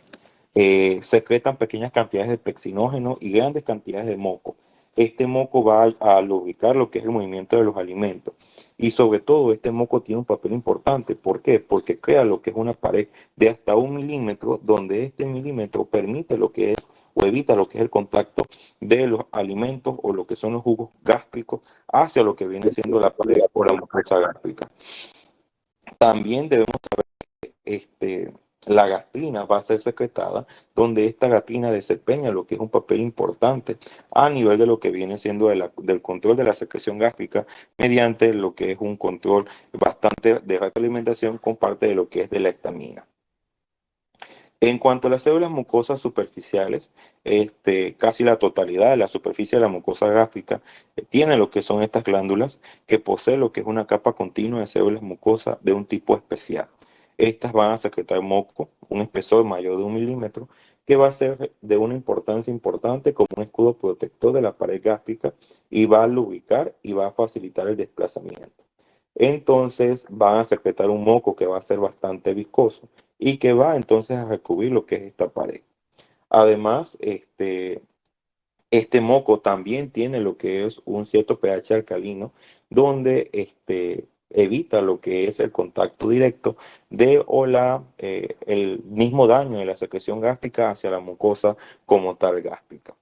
Secretan pequeñas cantidades de pectinógeno y grandes cantidades de moco. Este moco va a lubricar lo que es el movimiento de los alimentos. Y sobre todo, este moco tiene un papel importante. ¿Por qué? Porque crea lo que es una pared de hasta 1 milímetro, donde este milímetro permite lo que es o evita lo que es el contacto de los alimentos o lo que son los jugos gástricos hacia lo que viene siendo la pared o la mucosa gástrica. También debemos este, la gastrina va a ser secretada, donde esta gastrina desempeña lo que es un papel importante a nivel de lo que viene siendo del control de la secreción gástrica, mediante lo que es un control bastante de retroalimentación con parte de lo que es de la estamina. En cuanto a las células mucosas superficiales, casi la totalidad de la superficie de la mucosa gástrica tiene lo que son estas glándulas, que posee lo que es una capa continua de células mucosas de un tipo especial. Estas van a secretar moco, un espesor mayor de 1 milímetro, que va a ser de una importancia importante como un escudo protector de la pared gástrica, y va a lubricar y va a facilitar el desplazamiento. Entonces van a secretar un moco que va a ser bastante viscoso y que va entonces a recubrir lo que es esta pared. Además, este moco también tiene lo que es un cierto pH alcalino, donde evita lo que es el contacto directo el mismo daño de la secreción gástrica hacia la mucosa como tal gástrica.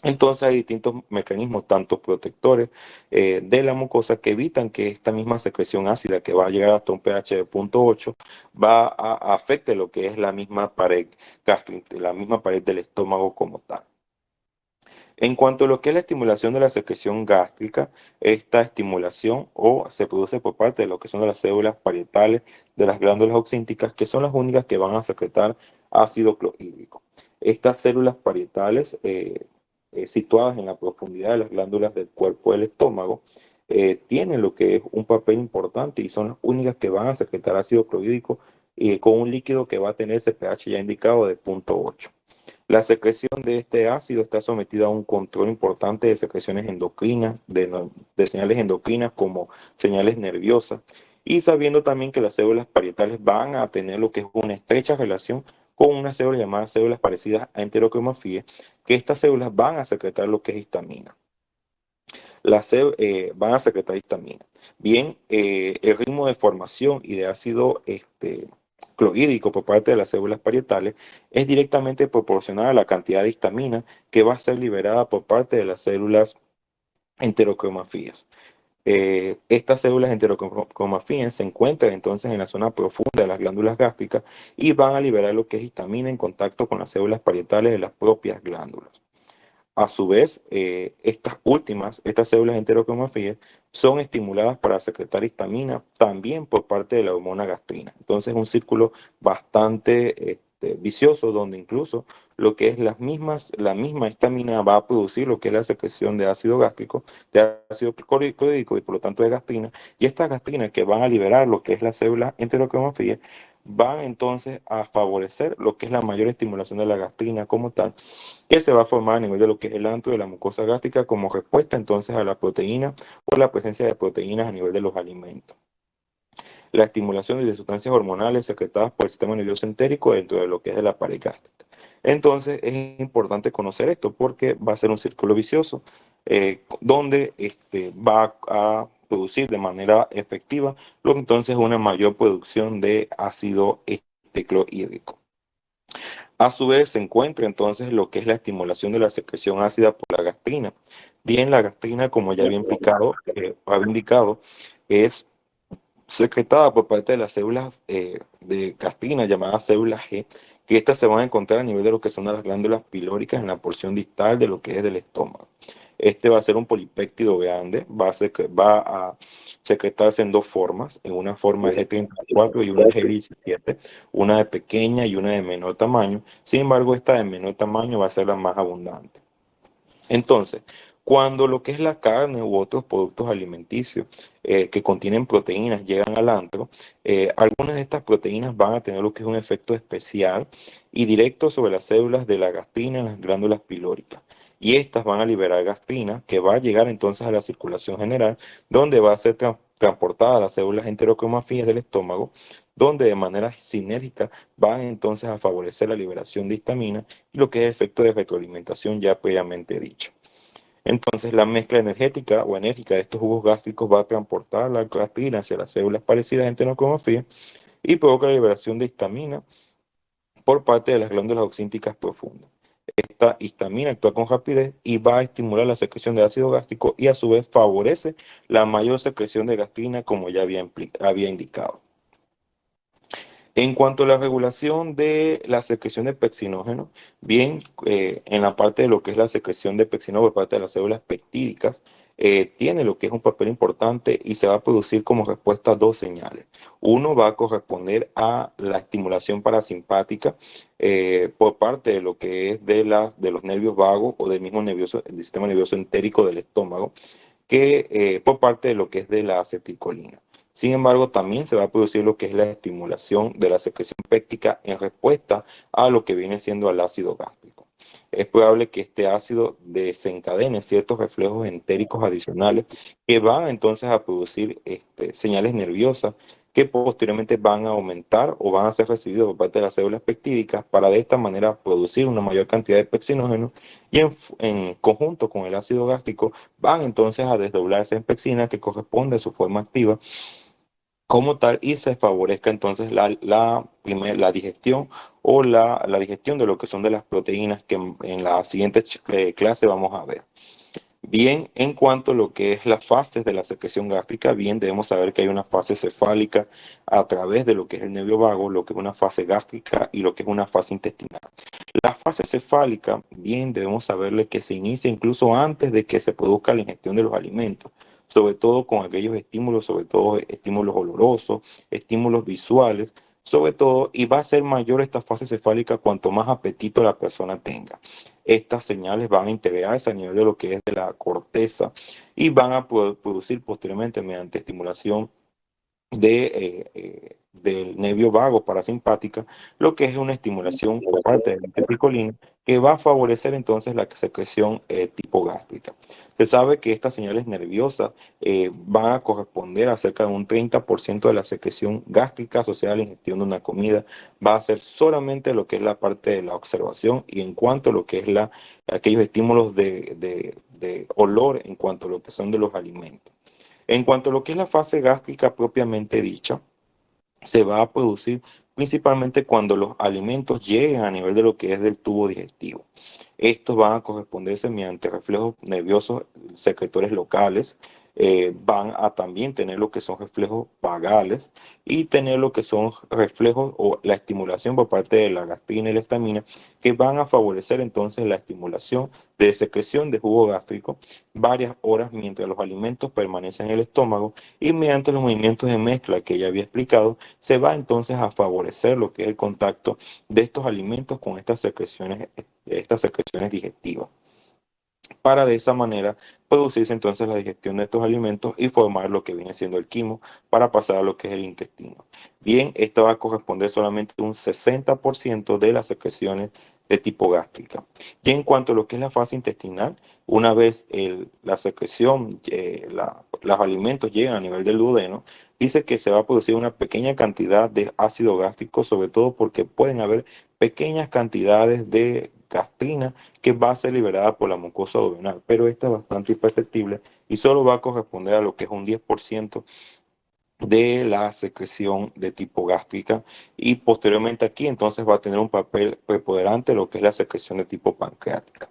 Entonces hay distintos mecanismos, tanto protectores de la mucosa, que evitan que esta misma secreción ácida, que va a llegar hasta un pH de 0.8, afecte lo que es la misma pared gástrica, la misma pared del estómago como tal. En cuanto a lo que es la estimulación de la secreción gástrica, esta estimulación se produce por parte de lo que son de las células parietales de las glándulas oxínticas, que son las únicas que van a secretar ácido clorhídrico. Estas células parietales, situadas en la profundidad de las glándulas del cuerpo del estómago, tienen lo que es un papel importante y son las únicas que van a secretar ácido clorhídrico con un líquido que va a tener ese pH ya indicado de 0.8. La secreción de este ácido está sometida a un control importante de secreciones endocrinas, de señales endocrinas como señales nerviosas, y sabiendo también que las células parietales van a tener lo que es una estrecha relación con unas células llamadas células parecidas a enterocromafías, que estas células van a secretar lo que es histamina. Van a secretar histamina. Bien, el ritmo de formación y de ácido clorhídrico por parte de las células parietales es directamente proporcional a la cantidad de histamina que va a ser liberada por parte de las células enterocromafías. Estas células enterocromafías se encuentran entonces en la zona profunda de las glándulas gástricas y van a liberar lo que es histamina en contacto con las células parietales de las propias glándulas. A su vez, estas células enterocromafías, son estimuladas para secretar histamina también por parte de la hormona gastrina. Entonces, es un círculo bastante vicioso, donde incluso lo que es la misma histamina va a producir lo que es la secreción de ácido gástrico, de ácido clorhídrico y por lo tanto de gastrina. Y estas gastrinas que van a liberar lo que es la célula enterocromafía van entonces a favorecer lo que es la mayor estimulación de la gastrina como tal, que se va a formar a nivel de lo que es el antro de la mucosa gástrica como respuesta entonces a la proteína o la presencia de proteínas a nivel de los alimentos. La estimulación de sustancias hormonales secretadas por el sistema nervioso entérico dentro de lo que es de la pared gástrica. Entonces es importante conocer esto porque va a ser un círculo vicioso donde va a producir de manera efectiva lo que entonces es una mayor producción de ácido clorhídrico. A su vez se encuentra entonces lo que es la estimulación de la secreción ácida por la gastrina. Bien, la gastrina, como ya había indicado, es secretada por parte de las células de gastrina llamadas células G, que estas se van a encontrar a nivel de lo que son las glándulas pilóricas en la porción distal de lo que es del estómago. Este va a ser un polipéptido grande, va a secretarse en dos formas, en una forma G34 y una G17, una de pequeña y una de menor tamaño. Sin embargo, esta de menor tamaño va a ser la más abundante. Entonces, cuando lo que es la carne u otros productos alimenticios que contienen proteínas llegan al antro, algunas de estas proteínas van a tener lo que es un efecto especial y directo sobre las células de la gastrina en las glándulas pilóricas. Y estas van a liberar gastrina, que va a llegar entonces a la circulación general, donde va a ser transportada a las células enterocromafías del estómago, donde de manera sinérgica van entonces a favorecer la liberación de histamina y lo que es efecto de retroalimentación ya previamente dicho. Entonces, la mezcla energética o enérgica de estos jugos gástricos va a transportar la gastrina hacia las células parecidas en enterocromafía y provoca la liberación de histamina por parte de las glándulas oxínticas profundas. Esta histamina actúa con rapidez y va a estimular la secreción de ácido gástrico y a su vez favorece la mayor secreción de gastrina como ya había indicado. En cuanto a la regulación de la secreción de pexinógeno, bien, en la parte de lo que es la secreción de pexinógeno por parte de las células peptídicas, tiene lo que es un papel importante y se va a producir como respuesta a dos señales. Uno va a corresponder a la estimulación parasimpática por parte de lo que es de los nervios vagos o del mismo del sistema nervioso entérico del estómago, que por parte de lo que es de la acetilcolina. Sin embargo, también se va a producir lo que es la estimulación de la secreción péptica en respuesta a lo que viene siendo el ácido gástrico. Es probable que este ácido desencadene ciertos reflejos entéricos adicionales que van entonces a producir señales nerviosas que posteriormente van a aumentar o van a ser recibidos por parte de las células peptídicas para de esta manera producir una mayor cantidad de pexinógeno y en conjunto con el ácido gástrico van entonces a desdoblarse en pexina que corresponde a su forma activa como tal y se favorezca entonces la digestión o la digestión de lo que son de las proteínas que en la siguiente clase vamos a ver. Bien, en cuanto a lo que es las fases de la secreción gástrica, bien, debemos saber que hay una fase cefálica a través de lo que es el nervio vago, lo que es una fase gástrica y lo que es una fase intestinal. La fase cefálica, bien, debemos saberle que se inicia incluso antes de que se produzca la ingestión de los alimentos, sobre todo con aquellos estímulos, sobre todo estímulos olorosos, estímulos visuales, sobre todo, y va a ser mayor esta fase cefálica cuanto más apetito la persona tenga. Estas señales van a integrarse a nivel de lo que es de la corteza y van a poder producir posteriormente mediante estimulación del nervio vago parasimpática, lo que es una estimulación por parte de la acetilcolina que va a favorecer entonces la secreción tipo gástrica. Se sabe que estas señales nerviosas van a corresponder a cerca de un 30% de la secreción gástrica asociada a la ingestión de una comida. Va a ser solamente lo que es la parte de la observación y en cuanto a lo que es aquellos estímulos de olor en cuanto a lo que son de los alimentos. En cuanto a lo que es la fase gástrica propiamente dicha, se va a producir principalmente cuando los alimentos lleguen a nivel de lo que es del tubo digestivo. Estos van a corresponderse mediante reflejos nerviosos secretores locales, van a también tener lo que son reflejos vagales y tener lo que son reflejos o la estimulación por parte de la gastrina y la estamina, que van a favorecer entonces la estimulación de secreción de jugo gástrico varias horas mientras los alimentos permanecen en el estómago y mediante los movimientos de mezcla que ya había explicado, se va entonces a favorecer lo que es el contacto de estos alimentos con estas secreciones digestivas, para de esa manera producirse entonces la digestión de estos alimentos y formar lo que viene siendo el quimo para pasar a lo que es el intestino. Bien, esto va a corresponder solamente a un 60% de las secreciones de tipo gástrica. Y en cuanto a lo que es la fase intestinal, una vez la secreción, los alimentos llegan a nivel del duodeno, dice que se va a producir una pequeña cantidad de ácido gástrico, sobre todo porque pueden haber pequeñas cantidades de gastrina que va a ser liberada por la mucosa duodenal, pero esta es bastante imperceptible y solo va a corresponder a lo que es un 10% de la secreción de tipo gástrica y posteriormente aquí entonces va a tener un papel preponderante lo que es la secreción de tipo pancreática.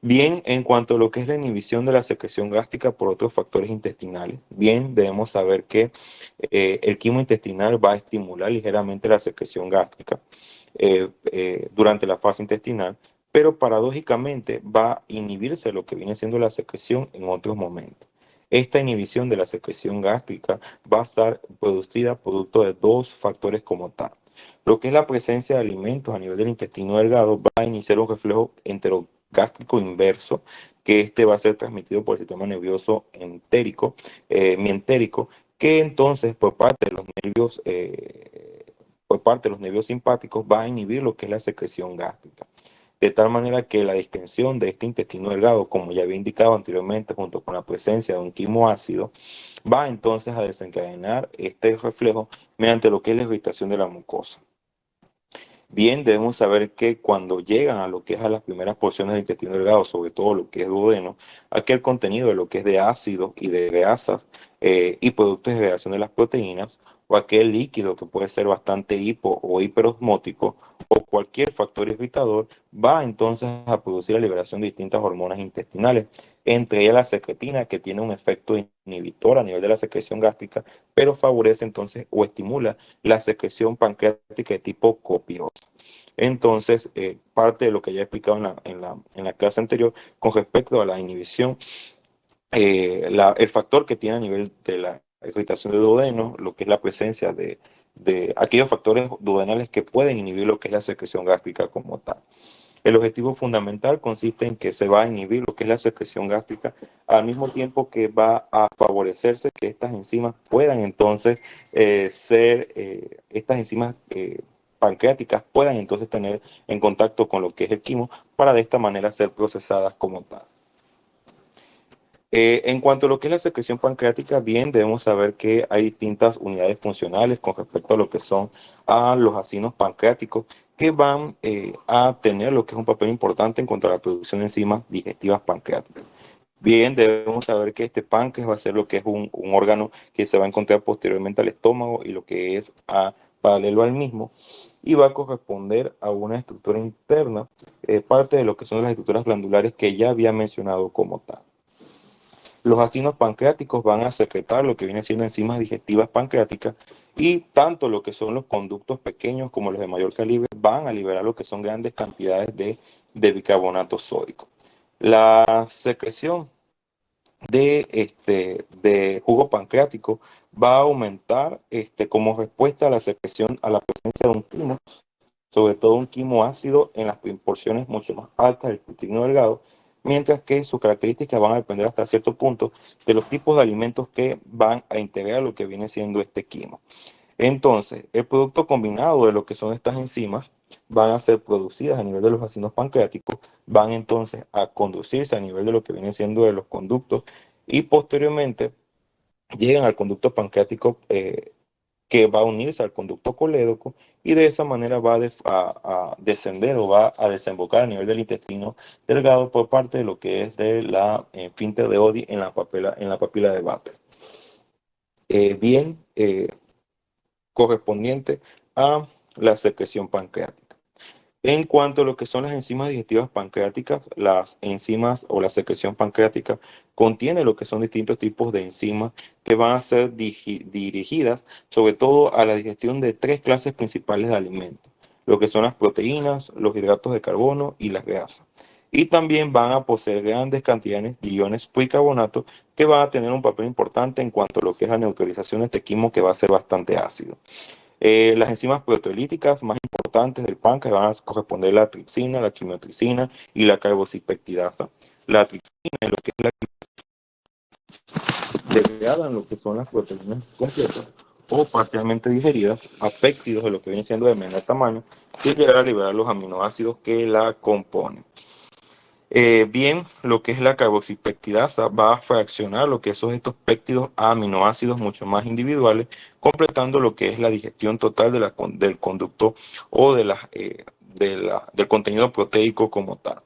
Bien, en cuanto a lo que es la inhibición de la secreción gástrica por otros factores intestinales, bien, debemos saber que el quimo intestinal va a estimular ligeramente la secreción gástrica durante la fase intestinal, pero paradójicamente va a inhibirse lo que viene siendo la secreción en otros momentos. Esta inhibición de la secreción gástrica va a estar producida producto de dos factores como tal. Lo que es la presencia de alimentos a nivel del intestino delgado va a iniciar un reflejo enterogástrico inverso, que este va a ser transmitido por el sistema nervioso mientérico, que entonces por parte de los nervios simpáticos va a inhibir lo que es la secreción gástrica. De tal manera que la distensión de este intestino delgado, como ya había indicado anteriormente, junto con la presencia de un quimo ácido, va entonces a desencadenar este reflejo mediante lo que es la irritación de la mucosa. Bien, debemos saber que cuando llegan a lo que es a las primeras porciones del intestino delgado, sobre todo lo que es duodeno, aquel contenido de lo que es de ácido y de grasas y productos de degradación de las proteínas, o aquel líquido que puede ser bastante hipo o hiperosmótico, o cualquier factor irritador, va entonces a producir la liberación de distintas hormonas intestinales, entre ellas la secretina, que tiene un efecto inhibitor a nivel de la secreción gástrica, pero favorece entonces o estimula la secreción pancreática de tipo copiosa. Entonces, parte de lo que ya he explicado en la clase anterior con respecto a la inhibición, el factor que tiene a nivel de la irritación de duodeno, lo que es la presencia de aquellos factores duodenales que pueden inhibir lo que es la secreción gástrica como tal. El objetivo fundamental consiste en que se va a inhibir lo que es la secreción gástrica, al mismo tiempo que va a favorecerse que estas enzimas puedan entonces estas enzimas pancreáticas puedan entonces tener en contacto con lo que es el quimo para de esta manera ser procesadas como tal. En cuanto a lo que es la secreción pancreática, bien, debemos saber que hay distintas unidades funcionales con respecto a lo que son a los acinos pancreáticos que van a tener lo que es un papel importante en cuanto a la producción de enzimas digestivas pancreáticas. Bien, debemos saber que este páncreas va a ser lo que es un órgano que se va a encontrar posteriormente al estómago y lo que es paralelo al mismo, y va a corresponder a una estructura interna, parte de lo que son las estructuras glandulares que ya había mencionado como tal. Los ácidos pancreáticos van a secretar lo que viene siendo enzimas digestivas pancreáticas, y tanto lo que son los conductos pequeños como los de mayor calibre van a liberar lo que son grandes cantidades de bicarbonato sódico. La secreción de jugo pancreático va a aumentar como respuesta a la secreción, a la presencia de un quimo, sobre todo un quimo ácido en las porciones mucho más altas del intestino delgado, mientras que sus características van a depender hasta cierto punto de los tipos de alimentos que van a integrar lo que viene siendo este quimo. Entonces, el producto combinado de lo que son estas enzimas van a ser producidas a nivel de los ácidos pancreáticos, van entonces a conducirse a nivel de lo que viene siendo de los conductos, y posteriormente llegan al conducto pancreático, que va a unirse al conducto colédoco, y de esa manera va a descender o va a desembocar a nivel del intestino delgado por parte de lo que es de la esfínter de Oddi en la papila de Vater. Bien, correspondiente a la secreción pancreática. En cuanto a lo que son las enzimas digestivas pancreáticas, las enzimas o la secreción pancreática contiene lo que son distintos tipos de enzimas que van a ser dirigidas sobre todo a la digestión de tres clases principales de alimentos, lo que son las proteínas, los hidratos de carbono y las grasas. Y también van a poseer grandes cantidades de iones policarbonato que van a tener un papel importante en cuanto a lo que es la neutralización de este quimo, que va a ser bastante ácido. Las enzimas proteolíticas más importantes del páncreas van a corresponder a la tripsina, la quimiotripsina y la carboxipeptidasa. La tripsina es lo que es la degradada en lo que son las proteínas completas o parcialmente digeridas a péptidos de lo que viene siendo de menor tamaño, sin llegar a liberar los aminoácidos que la componen. Bien, lo que es la carboxipeptidasa va a fraccionar lo que son estos péptidos a aminoácidos mucho más individuales, completando lo que es la digestión total del conducto o del contenido proteico como tal.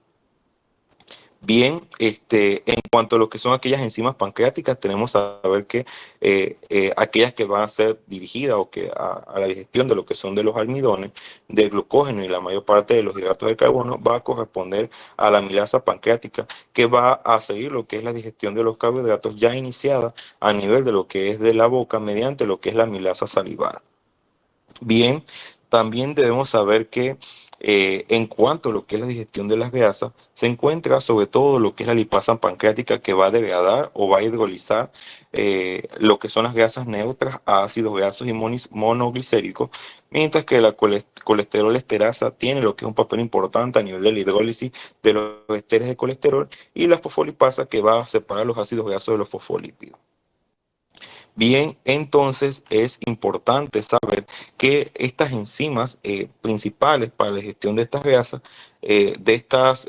Bien, en cuanto a lo que son aquellas enzimas pancreáticas, tenemos que saber que aquellas que van a ser dirigidas o que a la digestión de lo que son de los almidones, del glucógeno y la mayor parte de los hidratos de carbono, va a corresponder a la amilasa pancreática, que va a seguir lo que es la digestión de los carbohidratos ya iniciada a nivel de lo que es de la boca mediante lo que es la amilasa salivar. Bien, también debemos saber que en cuanto a lo que es la digestión de las grasas, se encuentra sobre todo lo que es la lipasa pancreática, que va a degradar o va a hidrolizar lo que son las grasas neutras a ácidos grasos y monoglicéricos, mientras que la colesterol esterasa tiene lo que es un papel importante a nivel de la hidrólisis de los esteres de colesterol, y la fosfolipasa, que va a separar los ácidos grasos de los fosfolípidos. Bien, entonces es importante saber que estas enzimas principales para la digestión de estas grasas, de estas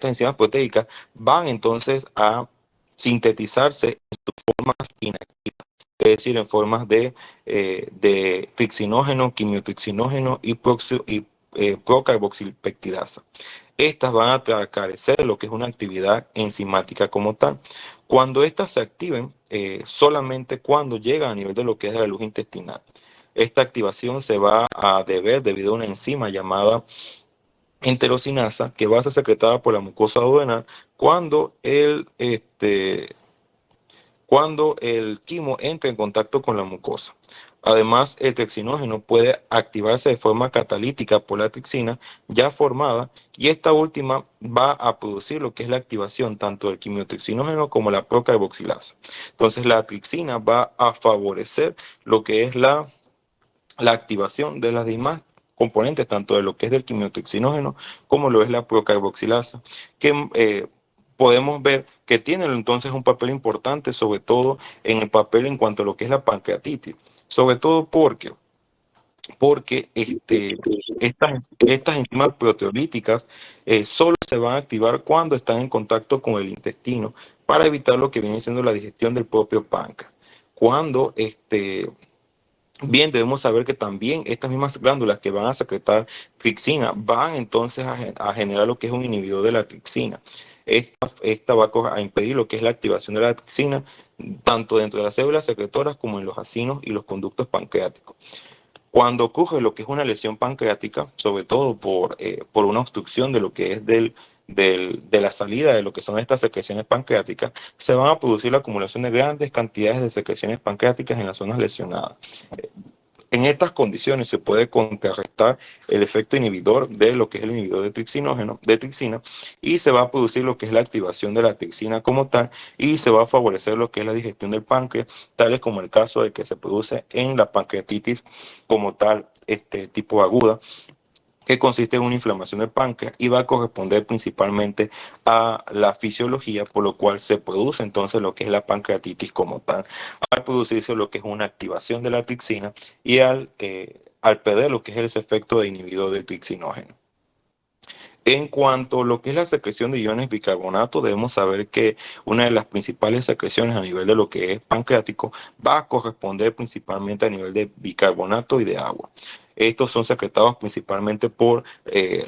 enzimas proteicas, van entonces a sintetizarse en formas inactivas, es decir, en formas de trixinógeno, quimiotrixinógeno y procarboxilpeptidasa. Estas van a carecer de lo que es una actividad enzimática como tal. Cuando estas se activen, solamente cuando llegan a nivel de lo que es la luz intestinal. Esta activación se va a deber debido a una enzima llamada enterocinasa, que va a ser secretada por la mucosa duodenal cuando el quimo entra en contacto con la mucosa. Además, el trexinógeno puede activarse de forma catalítica por la trixina ya formada, y esta última va a producir lo que es la activación tanto del quimiotrixinógeno como la procarboxilasa. Entonces, la trixina va a favorecer lo que es la activación de las demás componentes, tanto de lo que es del quimiotrixinógeno como lo es la procarboxilasa, que podemos ver que tienen entonces un papel importante, sobre todo en el papel en cuanto a lo que es la pancreatitis, sobre todo porque estas enzimas proteolíticas solo se van a activar cuando están en contacto con el intestino, para evitar lo que viene siendo la digestión del propio páncreas. Cuando Bien, debemos saber que también estas mismas glándulas que van a secretar tripsina van entonces a generar lo que es un inhibidor de la tripsina. Esta va a impedir lo que es la activación de la tripsina, tanto dentro de las células secretoras como en los acinos y los conductos pancreáticos. Cuando ocurre lo que es una lesión pancreática, sobre todo por una obstrucción de lo que es de la salida de lo que son estas secreciones pancreáticas, se van a producir la acumulación de grandes cantidades de secreciones pancreáticas en las zonas lesionadas. En estas condiciones se puede contrarrestar el efecto inhibidor de lo que es el inhibidor de tripsina, y se va a producir lo que es la activación de la tripsina como tal, y se va a favorecer lo que es la digestión del páncreas, tales como el caso de que se produce en la pancreatitis como tal, tipo aguda, que consiste en una inflamación del páncreas y va a corresponder principalmente a la fisiología, por lo cual se produce entonces lo que es la pancreatitis como tal, al producirse lo que es una activación de la tripsina y al perder lo que es ese efecto de inhibidor del tripsinógeno. En cuanto a lo que es la secreción de iones bicarbonato, debemos saber que una de las principales secreciones a nivel de lo que es pancreático va a corresponder principalmente a nivel de bicarbonato y de agua. Estos son secretados principalmente por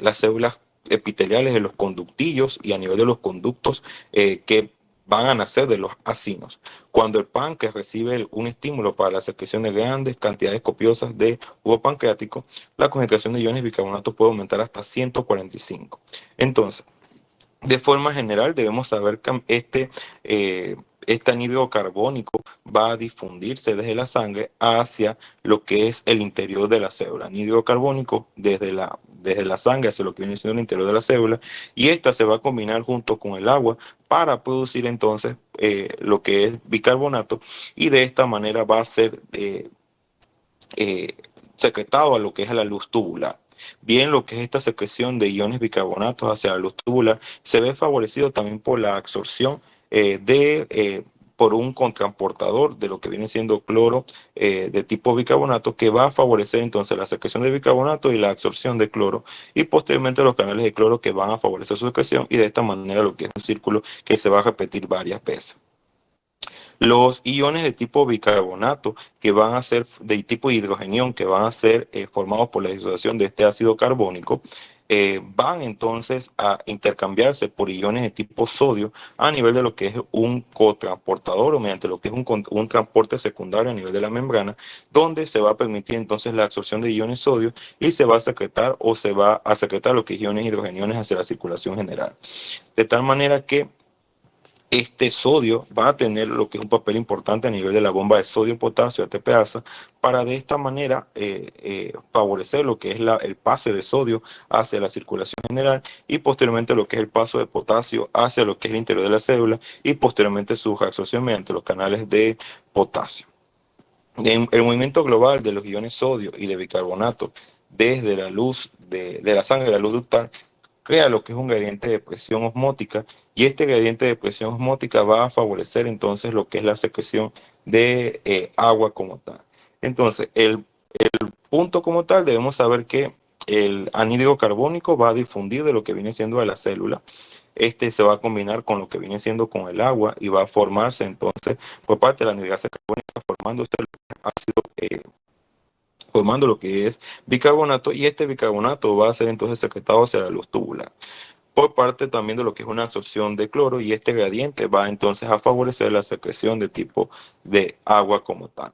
las células epiteliales de los conductillos y a nivel de los conductos que van a nacer de los acinos. Cuando el páncreas recibe un estímulo para la secreción de grandes cantidades copiosas de jugo pancreático, la concentración de iones bicarbonato puede aumentar hasta 145. Entonces, de forma general, debemos saber que este anhídrido carbónico va a difundirse desde la sangre hacia lo que es el interior de la célula. Anhídrido carbónico desde la sangre hacia lo que viene siendo el interior de la célula, y esta se va a combinar junto con el agua para producir entonces lo que es bicarbonato, y de esta manera va a ser eh, secretado a lo que es a la luz tubular. Bien, lo que es esta secreción de iones bicarbonatos hacia la luz tubular se ve favorecido también por la absorción por un contraportador de lo que viene siendo cloro de tipo bicarbonato, que va a favorecer entonces la secreción de bicarbonato y la absorción de cloro, y posteriormente los canales de cloro que van a favorecer su secreción, y de esta manera lo que es un círculo que se va a repetir varias veces. Los iones de tipo bicarbonato, que van a ser de tipo hidrogenión, que van a ser formados por la disociación de este ácido carbónico, van entonces a intercambiarse por iones de tipo sodio a nivel de lo que es un cotransportador, o mediante lo que es un transporte secundario a nivel de la membrana, donde se va a permitir entonces la absorción de iones sodio, y se va a secretar o se va a secretar lo que es iones hidrogeniones hacia la circulación general. De tal manera que este sodio va a tener lo que es un papel importante a nivel de la bomba de sodio-potasio ATPasa, para de esta manera favorecer lo que es el pase de sodio hacia la circulación general, y posteriormente lo que es el paso de potasio hacia lo que es el interior de la célula, y posteriormente su reabsorción mediante los canales de potasio. El movimiento global de los iones sodio y de bicarbonato desde la luz de la sangre, la luz ductal, crea lo que es un gradiente de presión osmótica, y este gradiente de presión osmótica va a favorecer entonces lo que es la secreción de agua como tal. Entonces, el punto como tal, debemos saber que el anhídrido carbónico va a difundir de lo que viene siendo de la célula. Este se va a combinar con lo que viene siendo con el agua, y va a formarse entonces por parte de la anhidrasa carbónica, formando lo que es bicarbonato, y este bicarbonato va a ser entonces secretado hacia la luz tubular por parte también de lo que es una absorción de cloro, y este gradiente va entonces a favorecer la secreción de tipo de agua como tal.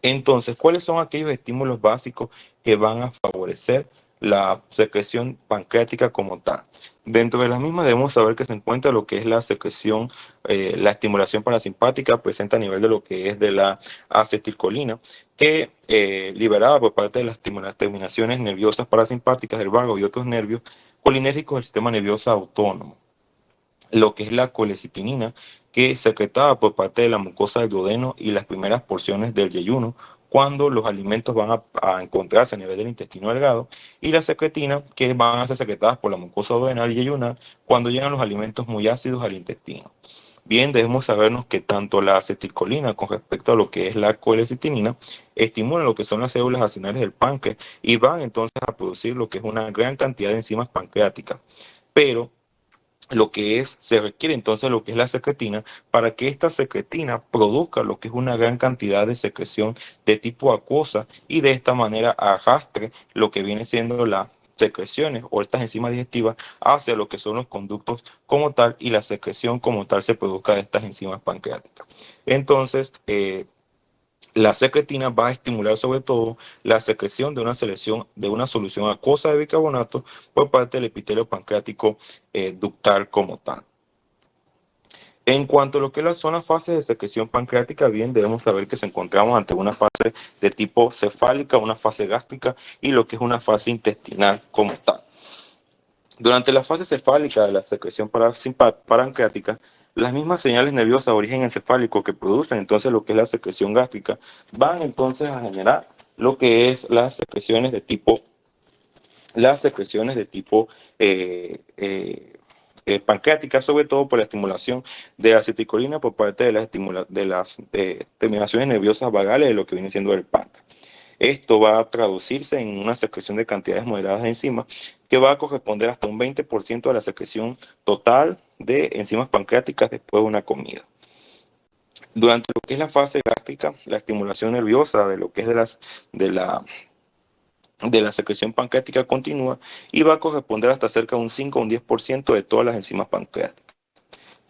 Entonces, ¿cuáles son aquellos estímulos básicos que van a favorecer la secreción pancreática como tal? Dentro de las mismas debemos saber que se encuentra lo que es la secreción, la estimulación parasimpática presente a nivel de lo que es de la acetilcolina, que liberada por parte de las terminaciones nerviosas parasimpáticas del vago y otros nervios colinérgicos del sistema nervioso autónomo. Lo que es la colecitinina, que es secretada por parte de la mucosa del duodeno y las primeras porciones del yeyuno, cuando los alimentos van a encontrarse a nivel del intestino delgado, y la secretina, que van a ser secretadas por la mucosa duodenal y yeyunal cuando llegan los alimentos muy ácidos al intestino. Bien, debemos sabernos que tanto la acetilcolina con respecto a lo que es la colecitinina estimulan lo que son las células acinales del páncreas, y van entonces a producir lo que es una gran cantidad de enzimas pancreáticas. Pero se requiere entonces lo que es la secretina para que esta secretina produzca lo que es una gran cantidad de secreción de tipo acuosa y de esta manera arrastre lo que viene siendo las secreciones o estas enzimas digestivas hacia lo que son los conductos como tal y la secreción como tal se produzca de estas enzimas pancreáticas. Entonces, la secretina va a estimular sobre todo la secreción de una solución acuosa de bicarbonato por parte del epitelio pancreático ductal como tal. En cuanto a lo que son las fases de secreción pancreática, bien, debemos saber que se encontramos ante una fase de tipo cefálica, una fase gástrica y lo que es una fase intestinal como tal. Durante la fase cefálica de la secreción pancreática, las mismas señales nerviosas de origen encefálico que producen entonces lo que es la secreción gástrica van entonces a generar lo que es las secreciones de tipo pancreática, sobre todo por la estimulación de la acetilcolina por parte de las terminaciones nerviosas vagales de lo que viene siendo el páncreas. Esto va a traducirse en una secreción de cantidades moderadas de enzimas que va a corresponder hasta un 20% de la secreción total de enzimas pancreáticas después de una comida. Durante lo que es la fase gástrica, la estimulación nerviosa de lo que es de la secreción pancreática continua y va a corresponder hasta cerca de un 5 o un 10% de todas las enzimas pancreáticas.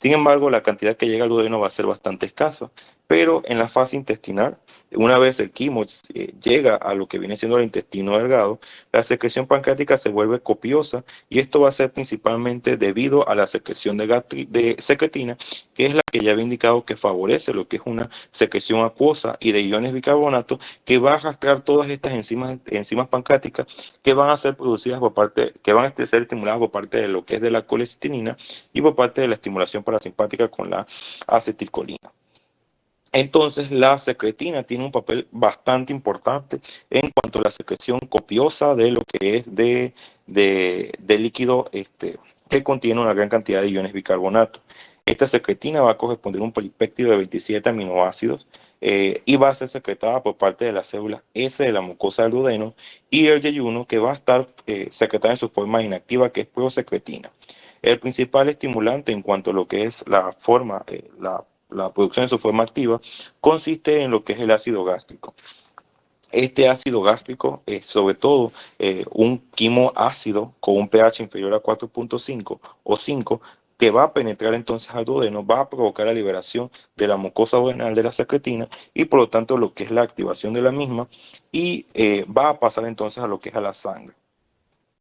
Sin embargo, la cantidad que llega al duodeno va a ser bastante escasa, pero en la fase intestinal, una vez el quimo llega a lo que viene siendo el intestino delgado, la secreción pancreática se vuelve copiosa y esto va a ser principalmente debido a la secreción de secretina, que es la que ya había indicado que favorece lo que es una secreción acuosa y de iones bicarbonato, que va a arrastrar todas estas enzimas pancreáticas que van a ser producidas que van a ser estimuladas por parte de lo que es de la colecitinina y por parte de la estimulación parasimpática con la acetilcolina. Entonces, la secretina tiene un papel bastante importante en cuanto a la secreción copiosa de lo que es de líquido que contiene una gran cantidad de iones bicarbonato. Esta secretina va a corresponder a un polipéptido de 27 aminoácidos y va a ser secretada por parte de las células S de la mucosa del duodeno y el yeyuno, que va a estar secretada en su forma inactiva, que es prosecretina. El principal estimulante en cuanto a lo que es la producción en su forma activa, consiste en lo que es el ácido gástrico. Este ácido gástrico es sobre todo un quimo ácido con un pH inferior a 4.5 o 5 que va a penetrar entonces al duodeno, va a provocar la liberación de la mucosa duodenal de la secretina y por lo tanto lo que es la activación de la misma y va a pasar entonces a lo que es a la sangre.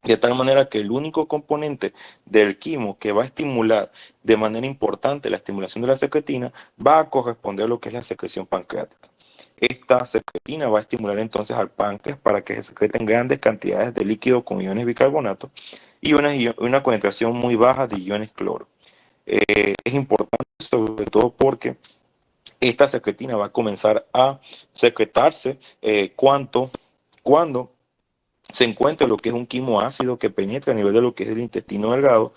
De tal manera que el único componente del quimo que va a estimular de manera importante la estimulación de la secretina va a corresponder a lo que es la secreción pancreática. Esta secretina va a estimular entonces al páncreas para que se secreten grandes cantidades de líquido con iones bicarbonato y una concentración muy baja de iones cloro. Es importante sobre todo porque esta secretina va a comenzar a secretarse cuando se encuentra lo que es un quimo ácido que penetra a nivel de lo que es el intestino delgado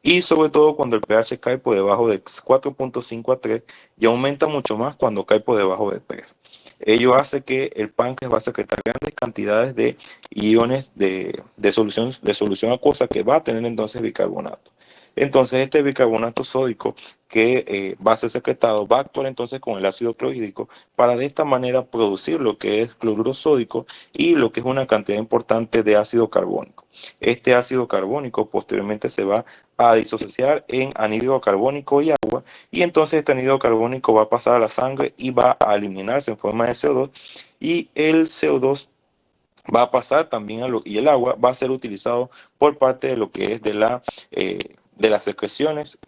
y sobre todo cuando el pH cae por debajo de 4.5 a 3 y aumenta mucho más cuando cae por debajo de 3. Ello hace que el páncreas va a secretar grandes cantidades de iones de solución acuosa que va a tener entonces bicarbonato. Entonces este bicarbonato sódico que va a ser secretado va a actuar entonces con el ácido clorhídrico para de esta manera producir lo que es cloruro sódico y lo que es una cantidad importante de ácido carbónico. Este ácido carbónico posteriormente se va a disociar en anhídrido carbónico y agua y entonces este anhídrido carbónico va a pasar a la sangre y va a eliminarse en forma de CO2 y el CO2 va a pasar también y el agua va a ser utilizado por parte de lo que es de las secreciones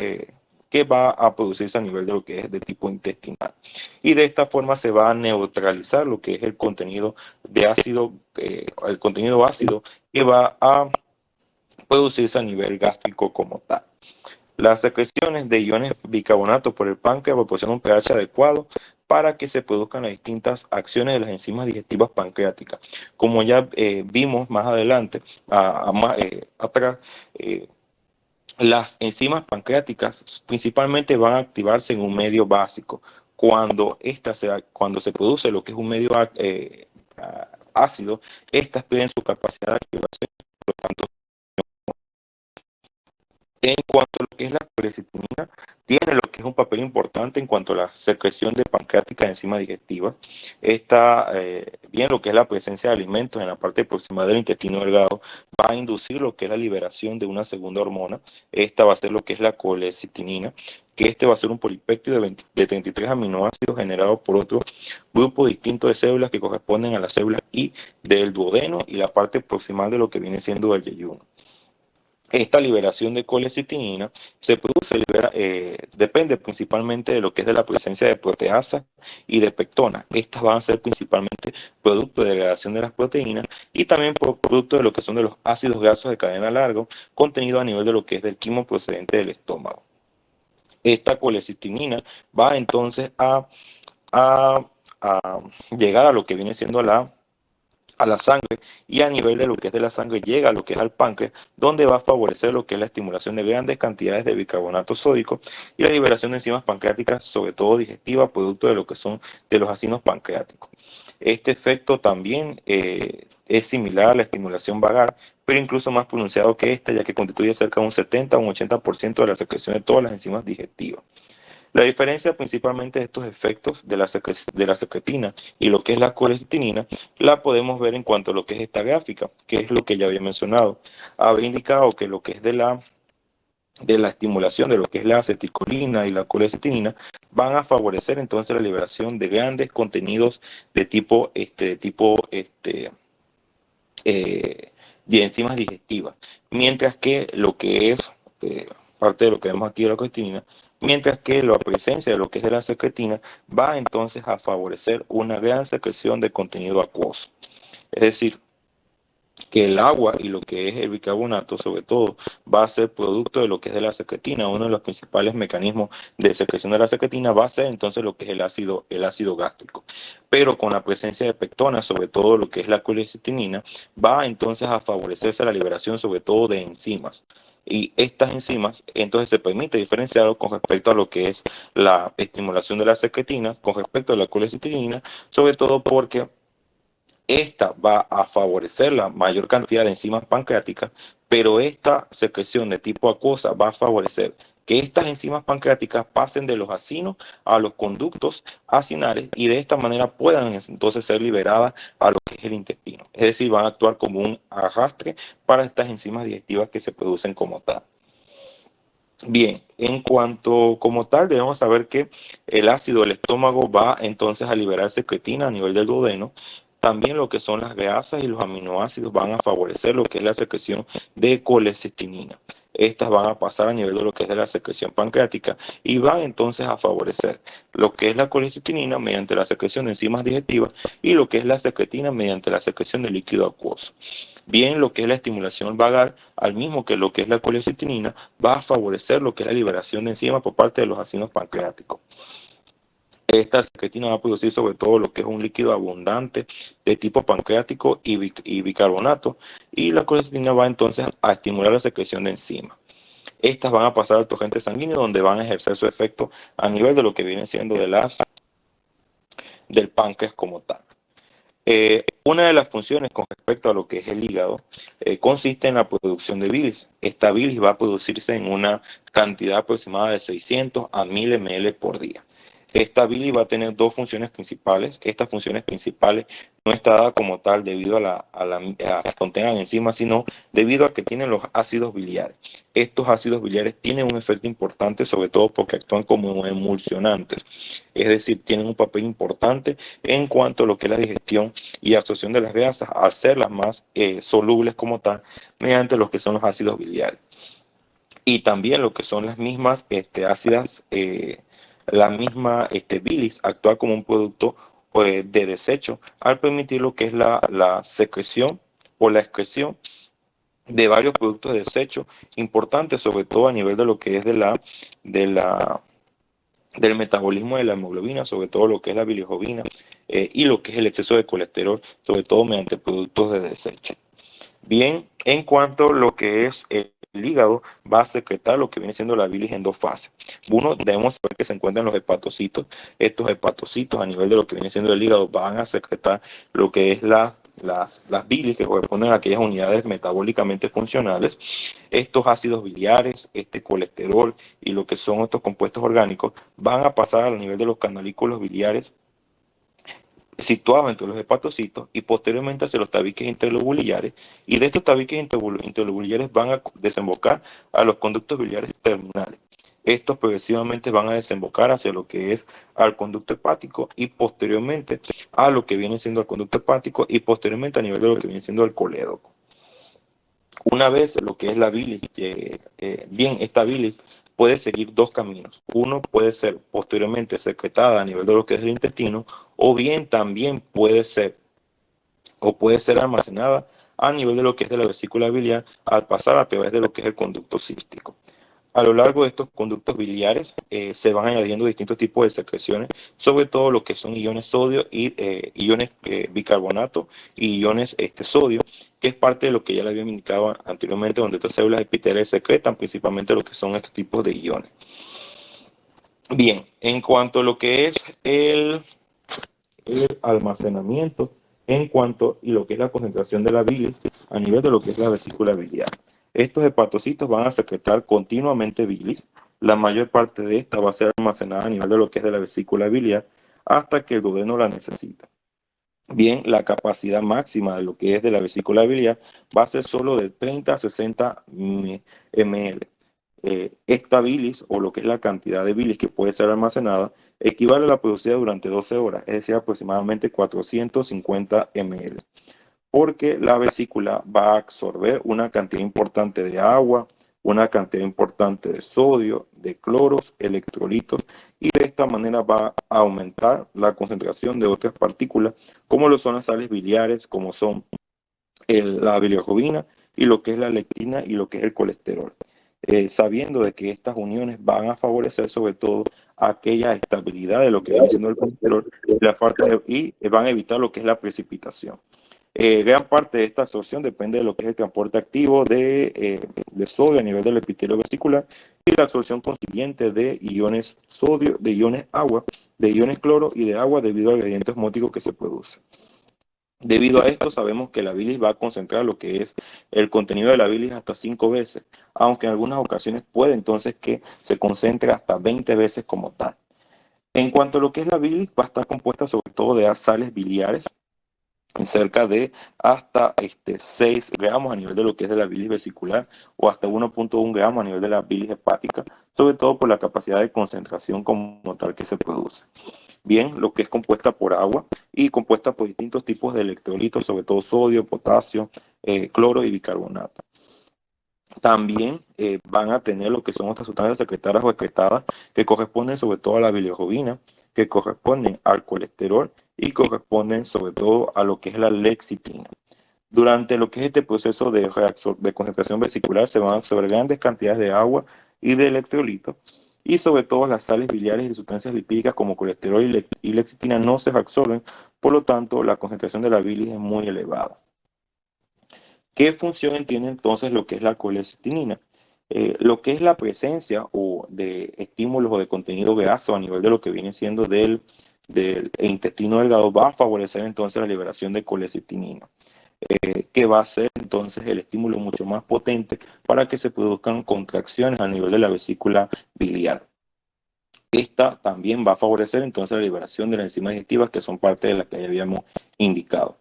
que va a producirse a nivel de lo que es de tipo intestinal. Y de esta forma se va a neutralizar lo que es el contenido de ácido, el contenido ácido que va a producirse a nivel gástrico como tal. Las secreciones de iones bicarbonato por el páncreas proporcionan un pH adecuado para que se produzcan las distintas acciones de las enzimas digestivas pancreáticas. Como ya vimos más adelante, atrás, las enzimas pancreáticas principalmente van a activarse en un medio básico. Cuando se produce lo que es un medio ácido, estas pierden su capacidad de activación, por lo tanto, En cuanto a lo que es la colecitinina, tiene lo que es un papel importante en cuanto a la secreción de pancreática de enzimas digestivas. Está bien lo que es la presencia de alimentos en la parte proximal del intestino delgado, va a inducir lo que es la liberación de una segunda hormona. Esta va a ser lo que es la colecitinina, que este va a ser un polipéptido de 33 aminoácidos generado por otro grupo distinto de células que corresponden a las células I del duodeno y la parte proximal de lo que viene siendo el yeyuno. Esta liberación de colecitinina se produce, depende principalmente de lo que es de la presencia de proteasa y de pectona. Estas van a ser principalmente producto de degradación de las proteínas y también por producto de lo que son de los ácidos grasos de cadena larga contenidos a nivel de lo que es del quimo procedente del estómago. Esta colecitinina va entonces a, a llegar a lo que viene siendo a la sangre y a nivel de lo que es de la sangre llega a lo que es al páncreas, donde va a favorecer lo que es la estimulación de grandes cantidades de bicarbonato sódico y la liberación de enzimas pancreáticas, sobre todo digestivas, producto de lo que son de los acinos pancreáticos. Este efecto también es similar a la estimulación vagal, pero incluso más pronunciado que esta, ya que constituye cerca de un 70 o un 80% de la secreción de todas las enzimas digestivas. La diferencia principalmente de estos efectos de la secretina y lo que es la colecitinina la podemos ver en cuanto a lo que es esta gráfica, que es lo que ya había mencionado. Había indicado que lo que es de la estimulación de lo que es la acetilcolina y la colecitinina van a favorecer entonces la liberación de grandes contenidos eh, de enzimas digestivas, mientras que lo que es parte de lo que vemos aquí de la colecitina, mientras que la presencia de lo que es de la secretina va entonces a favorecer una gran secreción de contenido acuoso. Es decir, que el agua y lo que es el bicarbonato, sobre todo, va a ser producto de lo que es de la secretina. Uno de los principales mecanismos de secreción de la secretina va a ser entonces lo que es el ácido gástrico. Pero con la presencia de pectona, sobre todo lo que es la colecitinina, va entonces a favorecerse la liberación sobre todo de enzimas. Y estas enzimas, entonces se permite diferenciarlo con respecto a lo que es la estimulación de la secretina, con respecto a la colecitinina, sobre todo porque esta va a favorecer la mayor cantidad de enzimas pancreáticas, pero esta secreción de tipo acuosa va a favorecer que estas enzimas pancreáticas pasen de los acinos a los conductos acinales y de esta manera puedan entonces ser liberadas a lo que es el intestino. Es decir, van a actuar como un arrastre para estas enzimas digestivas que se producen como tal. Bien, en cuanto como tal, debemos saber que el ácido del estómago va entonces a liberar secretina a nivel del duodeno. También lo que son las grasas y los aminoácidos van a favorecer lo que es la secreción de colecitinina. Estas van a pasar a nivel de lo que es de la secreción pancreática y van entonces a favorecer lo que es la colecitinina mediante la secreción de enzimas digestivas y lo que es la secretina mediante la secreción de líquido acuoso. Bien, lo que es la estimulación vagal, al mismo que lo que es la colecitinina, va a favorecer lo que es la liberación de enzimas por parte de los acinos pancreáticos. Esta secretina va a producir sobre todo lo que es un líquido abundante de tipo pancreático y bicarbonato, y la colecitina va entonces a estimular la secreción de enzimas. Estas van a pasar al torrente sanguíneo donde van a ejercer su efecto a nivel de lo que viene siendo del páncreas como tal. Una de las funciones con respecto a lo que es el hígado consiste en la producción de bilis. Esta bilis va a producirse en una cantidad aproximada de 600 a 1000 ml por día. Esta bilis va a tener dos funciones principales. Estas funciones principales no está dada como tal debido a que contengan enzimas, sino debido a que tienen los ácidos biliares. Estos ácidos biliares tienen un efecto importante, sobre todo porque actúan como emulsionantes. Es decir, tienen un papel importante en cuanto a lo que es la digestión y absorción de las grasas, al ser las más solubles como tal, mediante lo que son los ácidos biliares. Y también lo que son las mismas ácidas, la misma bilis actúa como un producto de desecho al permitir lo que es la secreción o la excreción de varios productos de desecho importantes, sobre todo a nivel de lo que es de la del metabolismo de la hemoglobina, sobre todo lo que es la bilirrubina y lo que es el exceso de colesterol, sobre todo mediante productos de desecho. Bien, en cuanto a lo que es el hígado, va a secretar lo que viene siendo la bilis en dos fases. Uno, debemos saber que se encuentran los hepatocitos. Estos hepatocitos a nivel de lo que viene siendo el hígado van a secretar lo que es la las bilis, que corresponden a aquellas unidades metabólicamente funcionales, estos ácidos biliares, este colesterol y lo que son estos compuestos orgánicos van a pasar al nivel de los canalículos biliares situados entre los hepatocitos y posteriormente hacia los tabiques interlobulares, y de estos tabiques interlobulares van a desembocar a los conductos biliares terminales. Estos progresivamente van a desembocar hacia lo que es al conducto hepático y posteriormente a lo que viene siendo el conducto hepático y posteriormente a nivel de lo que viene siendo el colédoco. Una vez lo que es la bilis, bien, esta bilis puede seguir dos caminos. Uno puede ser posteriormente secretada a nivel de lo que es el intestino, o bien también puede ser almacenada a nivel de lo que es de la vesícula biliar al pasar a través de lo que es el conducto cístico. A lo largo de estos conductos biliares se van añadiendo distintos tipos de secreciones, sobre todo lo que son iones sodio y iones bicarbonato y iones sodio, que es parte de lo que ya le había indicado anteriormente, donde estas células epiteliales secretan principalmente lo que son estos tipos de iones. Bien, en cuanto a lo que es el almacenamiento, en cuanto y lo que es la concentración de la bilis a nivel de lo que es la vesícula biliar. Estos hepatocitos van a secretar continuamente bilis. La mayor parte de esta va a ser almacenada a nivel de lo que es de la vesícula biliar hasta que el duodeno la necesita. Bien, la capacidad máxima de lo que es de la vesícula biliar va a ser solo de 30 a 60 ml. Esta bilis, o lo que es la cantidad de bilis que puede ser almacenada, equivale a la producida durante 12 horas, es decir, aproximadamente 450 ml, porque la vesícula va a absorber una cantidad importante de agua, una cantidad importante de sodio, de cloros, electrolitos, y de esta manera va a aumentar la concentración de otras partículas, como lo son las sales biliares, como son la bilirrubina y lo que es la lectina y lo que es el colesterol. Sabiendo de que estas uniones van a favorecer sobre todo aquella estabilidad de lo que viene siendo el colesterol y van a evitar lo que es la precipitación. Gran parte de esta absorción depende de lo que es el transporte activo de sodio a nivel del epitelio vesicular y la absorción consiguiente de iones sodio, de iones agua, de iones cloro y de agua debido al gradiente osmótico que se produce. Debido a esto, sabemos que la bilis va a concentrar lo que es el contenido de la bilis hasta 5 veces, aunque en algunas ocasiones puede entonces que se concentre hasta 20 veces como tal. En cuanto a lo que es la bilis, va a estar compuesta sobre todo de sales biliares, cerca de hasta 6 gramos a nivel de lo que es de la bilis vesicular o hasta 1.1 gramos a nivel de la bilis hepática, sobre todo por la capacidad de concentración como tal que se produce. Bien, lo que es compuesta por agua y compuesta por distintos tipos de electrolitos, sobre todo sodio, potasio, cloro y bicarbonato. También van a tener lo que son otras sustancias secretarias o excretadas que corresponden sobre todo a la bilirrubina, que corresponden al colesterol y corresponden sobre todo a lo que es la lecitina. Durante lo que es este proceso de concentración vesicular se van a absorber grandes cantidades de agua y de electrolitos, y sobre todo las sales biliares y sustancias lipídicas como colesterol y lecitina no se absorben, por lo tanto la concentración de la bilis es muy elevada. ¿Qué función tiene entonces lo que es la colecitinina? Lo que es la presencia o de estímulos o de contenido graso a nivel de lo que viene siendo del intestino delgado va a favorecer entonces la liberación de colecitinina, que va a ser entonces el estímulo mucho más potente para que se produzcan contracciones a nivel de la vesícula biliar. Esta también va a favorecer entonces la liberación de las enzimas digestivas, que son parte de las que ya habíamos indicado.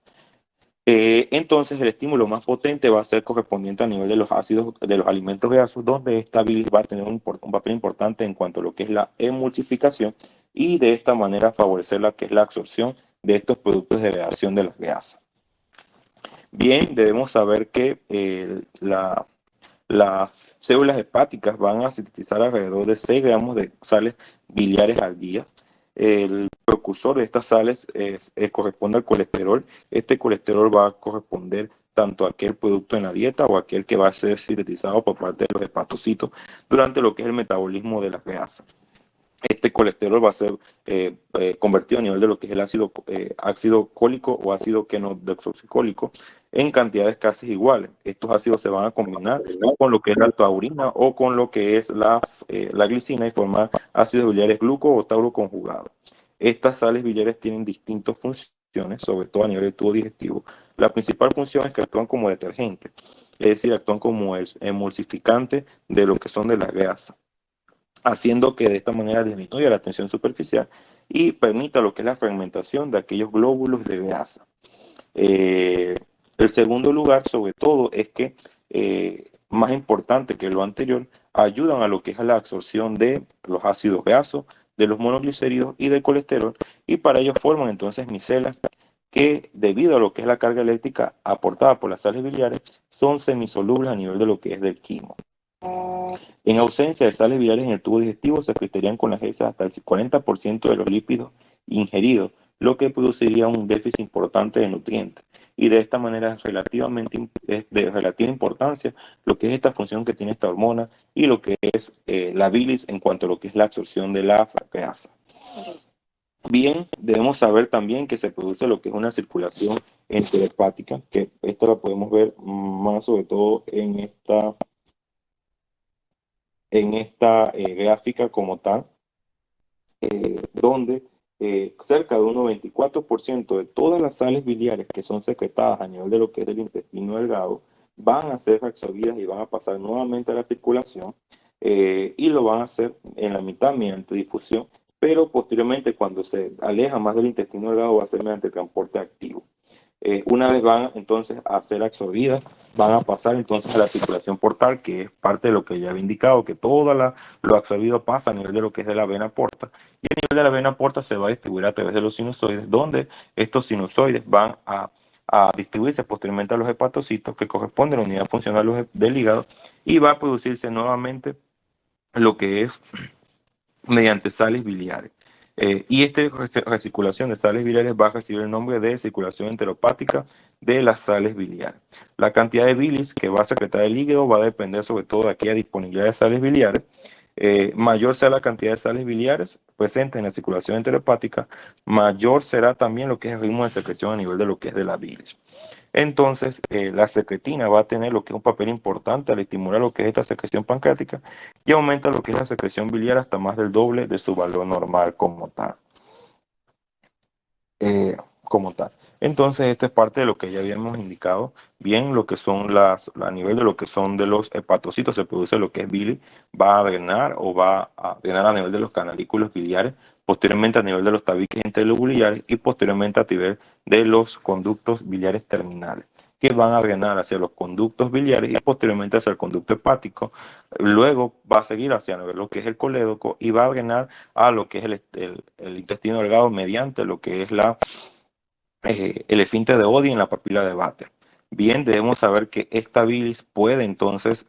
Entonces el estímulo más potente va a ser correspondiente a nivel de los ácidos de los alimentos grasos, donde esta bilis va a tener un papel importante en cuanto a lo que es la emulsificación y de esta manera favorecer la que es la absorción de estos productos de degradación de las grasas. Bien, debemos saber que las células hepáticas van a sintetizar alrededor de 6 gramos de sales biliares al día. El precursor de estas sales corresponde al colesterol. Este colesterol va a corresponder tanto a aquel producto en la dieta o aquel que va a ser sintetizado por parte de los hepatocitos durante lo que es el metabolismo de las grasas. Este colesterol va a ser convertido a nivel de lo que es el ácido cólico o ácido quenodeoxicólico en cantidades casi iguales. Estos ácidos se van a combinar con lo que es la taurina o con lo que es la glicina y formar ácidos biliares gluco o tauro conjugado. Estas sales biliares tienen distintas funciones funciones, sobre todo a nivel del tubo digestivo. La principal función es que actúan como detergente, es decir, actúan como el emulsificante de lo que son de la grasa, haciendo que de esta manera disminuya la tensión superficial y permita lo que es la fragmentación de aquellos glóbulos de grasa. Eh, el segundo lugar, sobre todo, es que, más importante que lo anterior, ayudan a lo que es a la absorción de los ácidos grasos, de los monoglicéridos y del colesterol, y para ello forman entonces micelas que, debido a lo que es la carga eléctrica aportada por las sales biliares, son semisolubles a nivel de lo que es del quimo. En ausencia de sales biliares en el tubo digestivo, se afectarían con las heces hasta el 40% de los lípidos ingeridos, lo que produciría un déficit importante de nutrientes. Y de esta manera es de relativa importancia lo que es esta función que tiene esta hormona y lo que es la bilis en cuanto a lo que es la absorción de la grasa. Bien, debemos saber también que se produce lo que es una circulación enterohepática, que esto la podemos ver más sobre todo en esta gráfica como tal, donde cerca de un 94% de todas las sales biliares que son secretadas a nivel de lo que es el intestino delgado van a ser absorbidas y van a pasar nuevamente a la circulación, y lo van a hacer en la mitad mediante difusión, pero posteriormente cuando se aleja más del intestino delgado va a ser mediante transporte activo. Una vez van entonces a ser absorbidas, van a pasar entonces a la circulación portal, que es parte de lo que ya había indicado, que todo lo absorbido pasa a nivel de lo que es de la vena porta, y a nivel de la vena porta se va a distribuir a través de los sinusoides, donde estos sinusoides van a distribuirse posteriormente a los hepatocitos, que corresponden a la unidad funcional del hígado, y va a producirse nuevamente lo que es mediante sales biliares. Y esta recirculación de sales biliares va a recibir el nombre de circulación enteropática de las sales biliares. La cantidad de bilis que va a secretar el hígado va a depender sobre todo de aquella disponibilidad de sales biliares. Mayor sea la cantidad de sales biliares presentes en la circulación enteropática, mayor será también lo que es el ritmo de secreción a nivel de lo que es de la bilis. Entonces, la secretina va a tener lo que es un papel importante al estimular lo que es esta secreción pancreática y aumenta lo que es la secreción biliar hasta más del doble de su valor normal como tal. Como tal. Entonces, esto es parte de lo que ya habíamos indicado. Bien, lo que son a nivel de lo que son de los hepatocitos, se produce lo que es bilis, va a drenar o va a drenar a nivel de los canalículos biliares, posteriormente a nivel de los tabiques interlobuliares y posteriormente a nivel de los conductos biliares terminales, que van a drenar hacia los conductos biliares y posteriormente hacia el conducto hepático. Luego va a seguir hacia lo que es el colédoco y va a drenar a lo que es el intestino delgado mediante lo que es el esfínter de Oddi en la papila de Vater. Bien, debemos saber que esta bilis puede entonces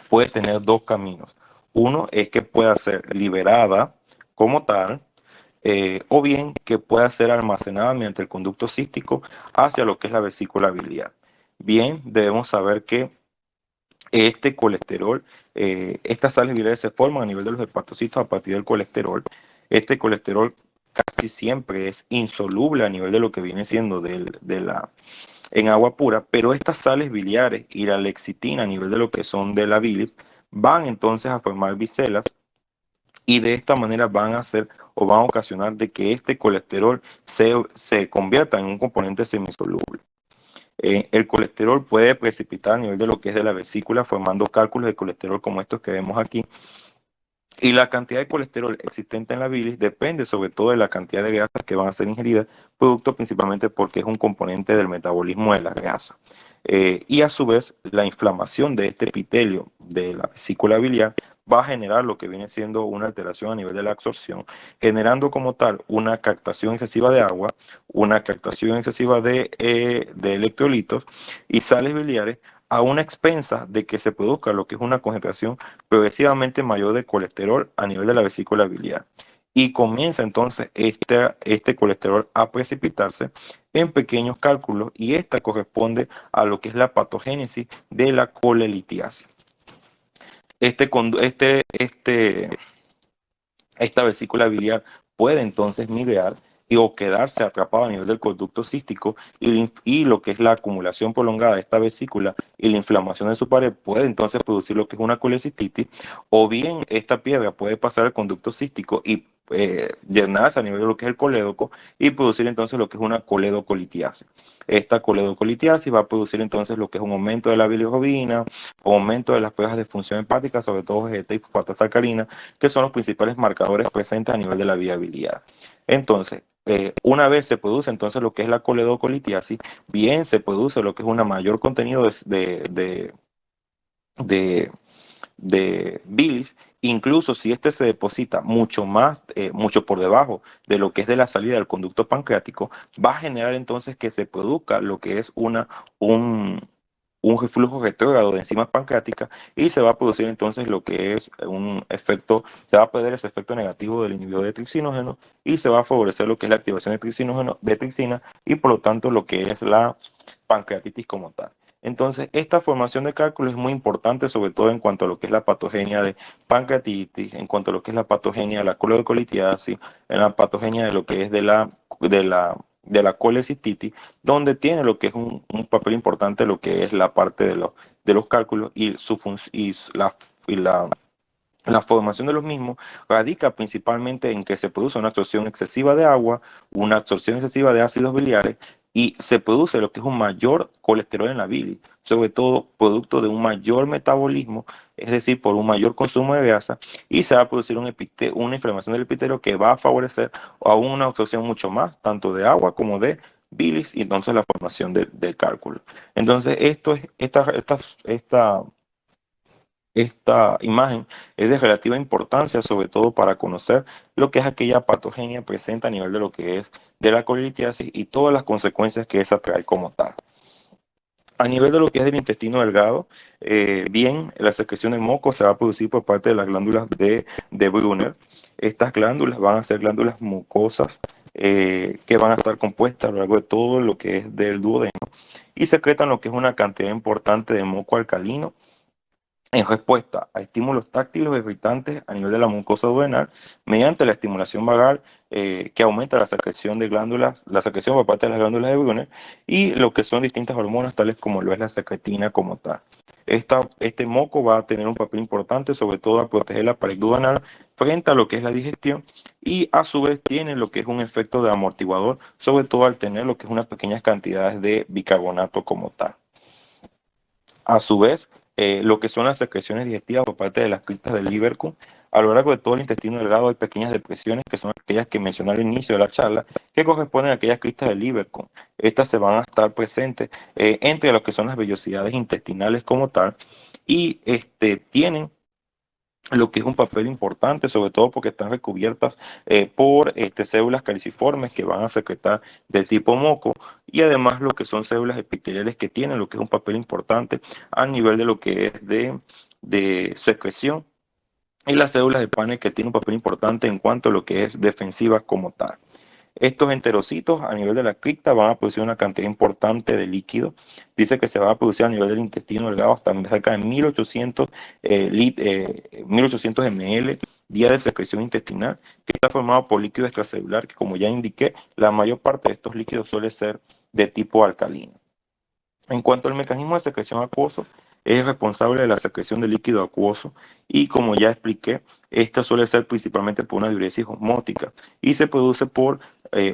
puede tener dos caminos. Uno es que pueda ser liberada como tal, o bien que pueda ser almacenada mediante el conducto cístico hacia lo que es la vesícula biliar. Bien, debemos saber que este colesterol, estas sales biliares se forman a nivel de los hepatocitos a partir del colesterol. Este colesterol casi siempre es insoluble a nivel de lo que viene siendo en agua pura, pero estas sales biliares y la lecitina a nivel de lo que son de la bilis van entonces a formar biselas y de esta manera van a hacer o van a ocasionar de que este colesterol se convierta en un componente semisoluble. El colesterol puede precipitar a nivel de lo que es de la vesícula, formando cálculos de colesterol como estos que vemos aquí. Y la cantidad de colesterol existente en la bilis depende sobre todo de la cantidad de grasas que van a ser ingeridas, producto principalmente porque es un componente del metabolismo de la grasa. Y a su vez, la inflamación de este epitelio de la vesícula biliar va a generar lo que viene siendo una alteración a nivel de la absorción, generando como tal una captación excesiva de agua, una captación excesiva de electrolitos y sales biliares, a una expensa de que se produzca lo que es una concentración progresivamente mayor de colesterol a nivel de la vesícula biliar. Y comienza entonces este colesterol a precipitarse en pequeños cálculos y esta corresponde a lo que es la patogénesis de la colelitiasis. Esta vesícula biliar puede entonces migrar o quedarse atrapado a nivel del conducto cístico y lo que es la acumulación prolongada de esta vesícula y la inflamación de su pared puede entonces producir lo que es una colecistitis, o bien esta piedra puede pasar al conducto cístico y llenarse a nivel de lo que es el colédoco y producir entonces lo que es una coledocolitiasis. Esta coledocolitiasis va a producir entonces lo que es un aumento de la bilirrubina, aumento de las pruebas de función hepática, sobre todo GT y fosfatasa-sacarina, que son los principales marcadores presentes a nivel de la viabilidad. Entonces, una vez se produce entonces lo que es la coledocolitiasis, bien se produce lo que es un mayor contenido de bilis, incluso si este se deposita mucho más, mucho por debajo de lo que es de la salida del conducto pancreático, va a generar entonces que se produzca lo que es un, un reflujo retrógrado de enzimas pancreáticas y se va a producir entonces lo que es un efecto, se va a perder ese efecto negativo del inhibidor de trixinógeno y se va a favorecer lo que es la activación de trixinógeno, de trixina y por lo tanto lo que es la pancreatitis como tal. Entonces, esta formación de cálculo es muy importante, sobre todo en cuanto a lo que es la patogenia de pancreatitis, en cuanto a lo que es la patogenia de la coledocolitiasis, en la patogenia de lo que es de la colecistitis, donde tiene lo que es un papel importante lo que es la parte de los cálculos y, y la formación de los mismos radica principalmente en que se produce una absorción excesiva de agua, una absorción excesiva de ácidos biliares y se produce lo que es un mayor colesterol en la bilis, sobre todo producto de un mayor metabolismo, es decir, por un mayor consumo de grasa y se va a producir una inflamación del epitelio que va a favorecer a una absorción mucho más, tanto de agua como de bilis y entonces la formación del cálculo. Entonces, esta imagen es de relativa importancia, sobre todo para conocer lo que es aquella patogenia presente a nivel de lo que es de la colitiasis y todas las consecuencias que esa trae como tal. A nivel de lo que es del intestino delgado, bien, la secreción de moco se va a producir por parte de las glándulas de Brunner. Estas glándulas van a ser glándulas mucosas que van a estar compuestas a lo largo de todo lo que es del duodeno y secretan lo que es una cantidad importante de moco alcalino en respuesta a estímulos táctiles o irritantes a nivel de la mucosa duodenal mediante la estimulación vagal que aumenta la secreción de glándulas, la secreción por parte de las glándulas de Brunner y lo que son distintas hormonas tales como lo es la secretina como tal. Este moco va a tener un papel importante, sobre todo a proteger la pared duodenal frente a lo que es la digestión y a su vez tiene lo que es un efecto de amortiguador, sobre todo al tener lo que es unas pequeñas cantidades de bicarbonato como tal. A su vez, lo que son las secreciones digestivas por parte de las cristas del Lieberkühn, a lo largo de todo el intestino delgado hay pequeñas depresiones que son aquellas que mencioné al inicio de la charla, que corresponden a aquellas cristas del Lieberkühn. Estas se van a estar presentes entre lo que son las vellosidades intestinales como tal y tienen lo que es un papel importante, sobre todo porque están recubiertas por células caliciformes que van a secretar del tipo moco y además lo que son células epiteliales que tienen lo que es un papel importante a nivel de lo que es de secreción y las células de Paneth que tienen un papel importante en cuanto a lo que es defensiva como tal. Estos enterocitos a nivel de la cripta van a producir una cantidad importante de líquido. Dice que se va a producir a nivel del intestino delgado hasta cerca de 1800 ml día de secreción intestinal, que está formado por líquido extracelular, que como ya indiqué, la mayor parte de estos líquidos suele ser de tipo alcalino. En cuanto al mecanismo de secreción acuoso, es responsable de la secreción de líquido acuoso y como ya expliqué, esta suele ser principalmente por una diuresis osmótica y se produce por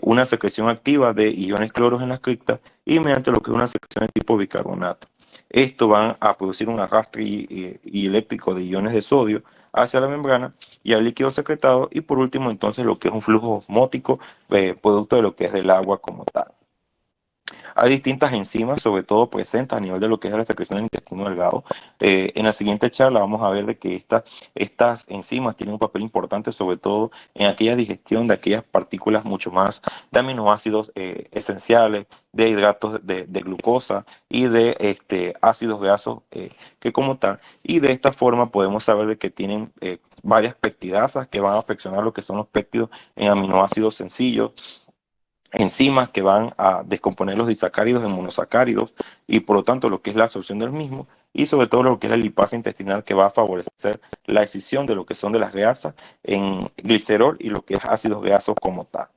una secreción activa de iones cloros en las criptas y mediante lo que es una secreción de tipo bicarbonato. Esto va a producir un arrastre y eléctrico de iones de sodio hacia la membrana y al líquido secretado y por último entonces lo que es un flujo osmótico producto de lo que es del agua como tal. Hay distintas enzimas, sobre todo presentes a nivel de lo que es la secreción del intestino delgado. En la siguiente charla vamos a ver de que estas enzimas tienen un papel importante, sobre todo en aquella digestión de aquellas partículas mucho más de aminoácidos esenciales, de hidratos de glucosa y de ácidos grasos que como tal. Y de esta forma podemos saber de que tienen varias peptidasas que van a afeccionar lo que son los péptidos en aminoácidos sencillos, enzimas que van a descomponer los disacáridos en monosacáridos y por lo tanto lo que es la absorción del mismo y sobre todo lo que es la lipasa intestinal que va a favorecer la escisión de lo que son de las grasas en glicerol y lo que es ácidos grasos como tal.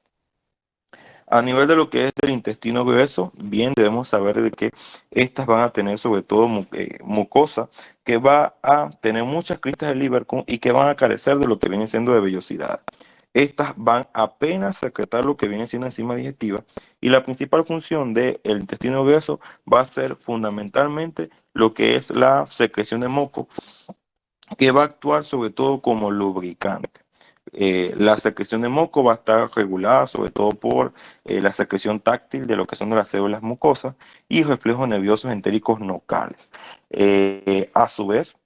A nivel de lo que es el intestino grueso, bien debemos saber de que estas van a tener sobre todo mucosa que va a tener muchas cristas de Lieberkühn y que van a carecer de lo que viene siendo de vellosidad. Estas van apenas a secretar lo que viene siendo enzima digestiva y la principal función del intestino grueso va a ser fundamentalmente lo que es la secreción de moco, que va a actuar sobre todo como lubricante. La secreción de moco va a estar regulada sobre todo por la secreción táctil de lo que son las células mucosas y reflejos nerviosos entéricos locales. A su vez,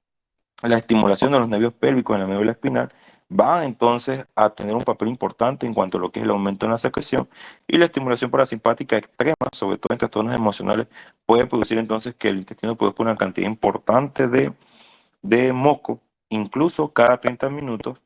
la estimulación de los nervios pélvicos en la médula espinal va entonces a tener un papel importante en cuanto a lo que es el aumento en la secreción y la estimulación parasimpática extrema, sobre todo en trastornos emocionales, puede producir entonces que el intestino produzca una cantidad importante de moco, incluso cada 30 minutos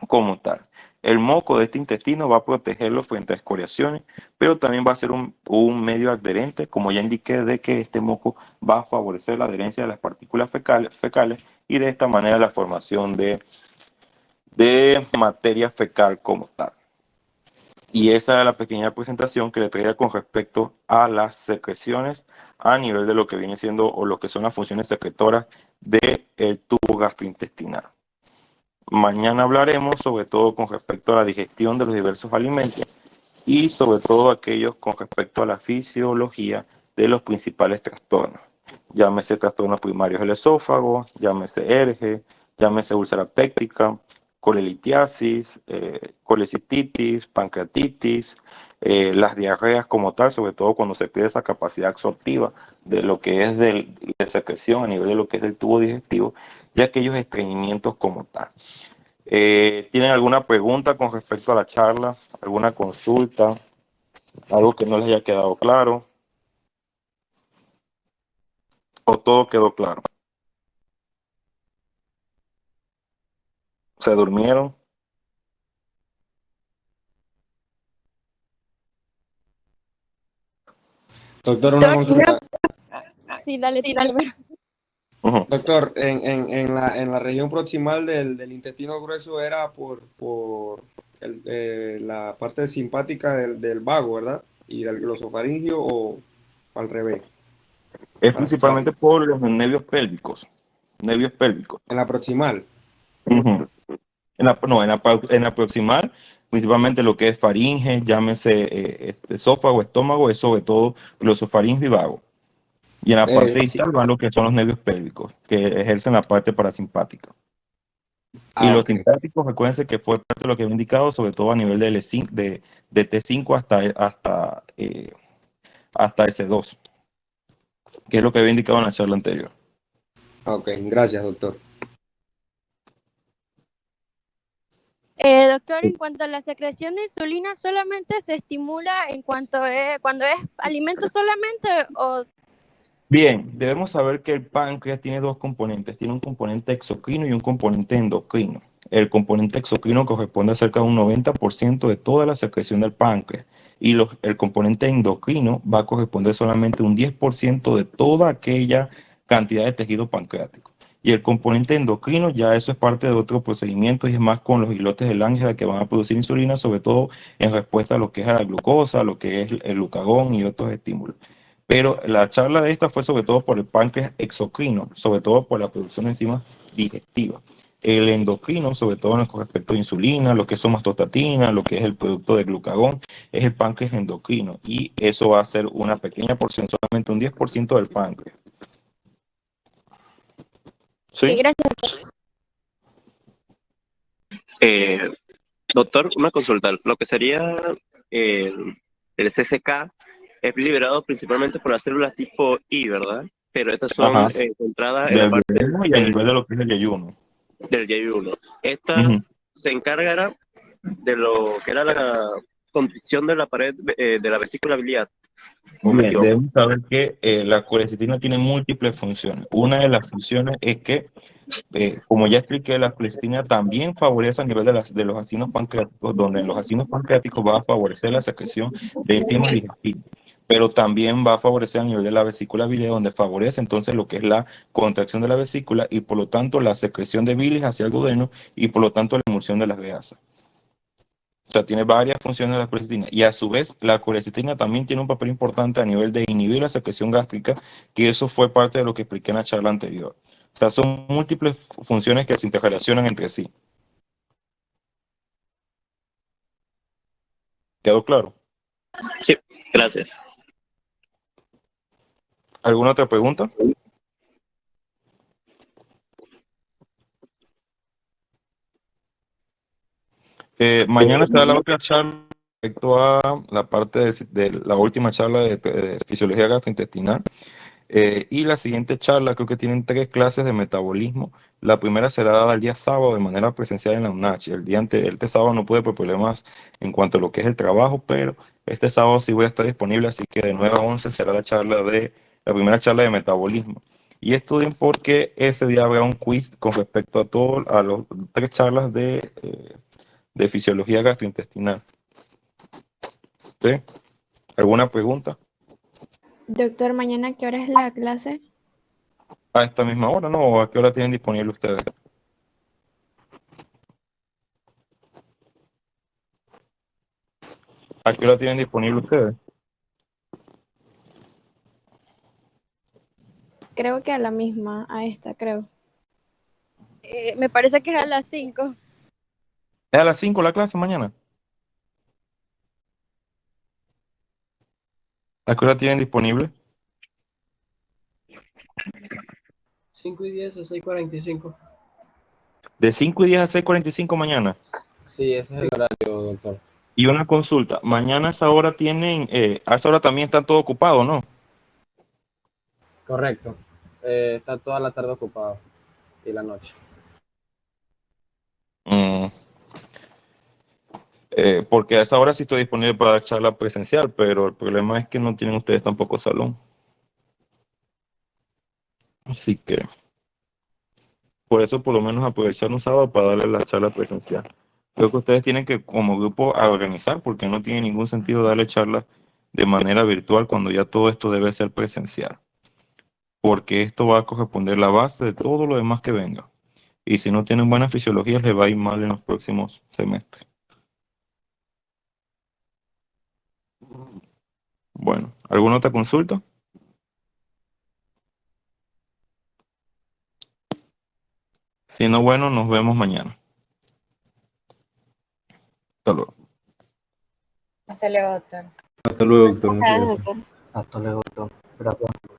como tal. El moco de este intestino va a protegerlo frente a escoriaciones, pero también va a ser un medio adherente, como ya indiqué, de que este moco va a favorecer la adherencia de las partículas fecales y de esta manera la formación de materia fecal como tal. Y esa es la pequeña presentación que le traía con respecto a las secreciones a nivel de lo que viene siendo o lo que son las funciones secretoras del tubo gastrointestinal. Mañana hablaremos sobre todo con respecto a la digestión de los diversos alimentos y sobre todo aquellos con respecto a la fisiología de los principales trastornos. Llámese trastornos primarios del esófago, llámese ERGE, llámese úlcera péptica, colelitiasis, colecistitis, pancreatitis, las diarreas como tal, sobre todo cuando se pierde esa capacidad absortiva de lo que es de secreción a nivel de lo que es del tubo digestivo y aquellos estreñimientos como tal. ¿Tienen alguna pregunta con respecto a la charla? ¿Alguna consulta? ¿Algo que no les haya quedado claro? ¿O todo quedó claro? ¿Se durmieron? Doctor, una Doctor, consulta. sí, dale tú primero. Doctor, en la región proximal del intestino grueso era por la parte simpática del vago, ¿verdad? Y del glosofaringio o al revés, Es para saber. principalmente por los nervios pélvicos. Nervios pélvicos. En la proximal. Ujú. En la proximal, principalmente lo que es faringe, llámese esófago, estómago, es sobre todo glosofaringio y vago. Y en la parte Sí. distal van lo que son los nervios pélvicos, que ejercen la parte parasimpática. Y Ah, los ok. simpáticos, recuérdense que fue parte de lo que había indicado, sobre todo a nivel de, L5, de T5 hasta S2, que es lo que había indicado en la charla anterior. Ok, gracias, doctor. Doctor, en cuanto a la secreción de insulina, ¿solamente se estimula en cuando es alimento solamente o Bien, debemos saber que el páncreas tiene dos componentes, tiene un componente exocrino y un componente endocrino. El componente exocrino corresponde a cerca de un 90% de toda la secreción del páncreas y el componente endocrino va a corresponder solamente a un 10% de toda aquella cantidad de tejido pancreático. Y el componente endocrino ya eso es parte de otros procedimientos y es más con los islotes de Langerhans que van a producir insulina, sobre todo en respuesta a lo que es a la glucosa, lo que es el glucagón y otros estímulos. Pero la charla de esta fue sobre todo por el páncreas exocrino, sobre todo por la producción de enzimas digestivas. El endocrino, sobre todo con respecto a insulina, lo que es somatostatina, lo que es el producto de glucagón, es el páncreas endocrino. Y eso va a ser una pequeña porción, solamente un 10% del páncreas. sí, ¿Sí? gracias? Eh, Doctor, una consulta. Lo que sería eh, el CCK es liberado principalmente por las células tipo I, ¿verdad? Pero estas son Ajá. encontradas en la Del parte duodeno y a nivel de lo que es el ayuno. del J1. Ujú. Estas se encargarán de lo que era la constricción de la pared de la vesícula biliar, ¿o me Bien, equivoco? debemos saber que la colecitina tiene múltiples funciones. Una de las funciones es que como ya expliqué, la colecitina también favorece a nivel de los acinos pancreáticos, donde en los acinos pancreáticos va a favorecer la secreción de enzimas digestivas, pero también va a favorecer a nivel de la vesícula biliar, donde favorece entonces lo que es la contracción de la vesícula y por lo tanto la secreción de bilis hacia el duodeno y por lo tanto la emulsión de las grasas. O sea, tiene varias funciones la colecitina y a su vez la colecitina también tiene un papel importante a nivel de inhibir la secreción gástrica, que eso fue parte de lo que expliqué en la charla anterior. O sea, son múltiples funciones que se interrelacionan entre sí. ¿Quedó claro? Sí, gracias. ¿Alguna otra pregunta? Mañana será la otra charla respecto a la parte de la última charla de fisiología gastrointestinal. Y la siguiente charla, creo que tienen 3 clases de metabolismo. La primera será dada el día sábado de manera presencial en la UNACH. Este sábado no pude por problemas en cuanto a lo que es el trabajo, pero este sábado sí voy a estar disponible, así que de 9 a 11 será la primera charla de metabolismo. Y estudien porque ese día habrá un quiz con respecto a las 3 charlas de fisiología gastrointestinal. ¿Sí? ¿Alguna pregunta? Doctor, ¿mañana qué hora es la clase? ¿A esta misma hora, no? ¿O a qué hora tienen disponible ustedes? ¿A qué hora tienen disponible ustedes? Creo que a la misma, a esta, creo. Me parece que es a las 5. ¿Es a las 5 la clase mañana? ¿A qué hora tienen disponible? 5:10 a 6:45. De 5:10 a 6:45 mañana. Sí, ese es el horario, doctor. Y una consulta. Mañana a esa hora a esa hora también están todos ocupados, ¿no? Correcto. Está toda la tarde ocupado y la noche. Mm, porque a esa hora sí estoy disponible para dar charla presencial, pero el problema es que no tienen ustedes tampoco salón. Así que, por eso por lo menos aprovechar un sábado para darle la charla presencial. Creo que ustedes tienen que, como grupo, a organizar, porque no tiene ningún sentido darle charlas de manera virtual cuando ya todo esto debe ser presencial. Porque esto va a corresponder la base de todo lo demás que venga. Y si no tienen buena fisiología, les va a ir mal en los próximos semestres. Bueno, ¿alguna otra consulta? Si no, bueno, nos vemos mañana. Hasta luego. Hasta luego, doctor. Hasta luego, doctor. Muchas Gracias, gracias. doctor. Hasta luego, doctor. Gracias.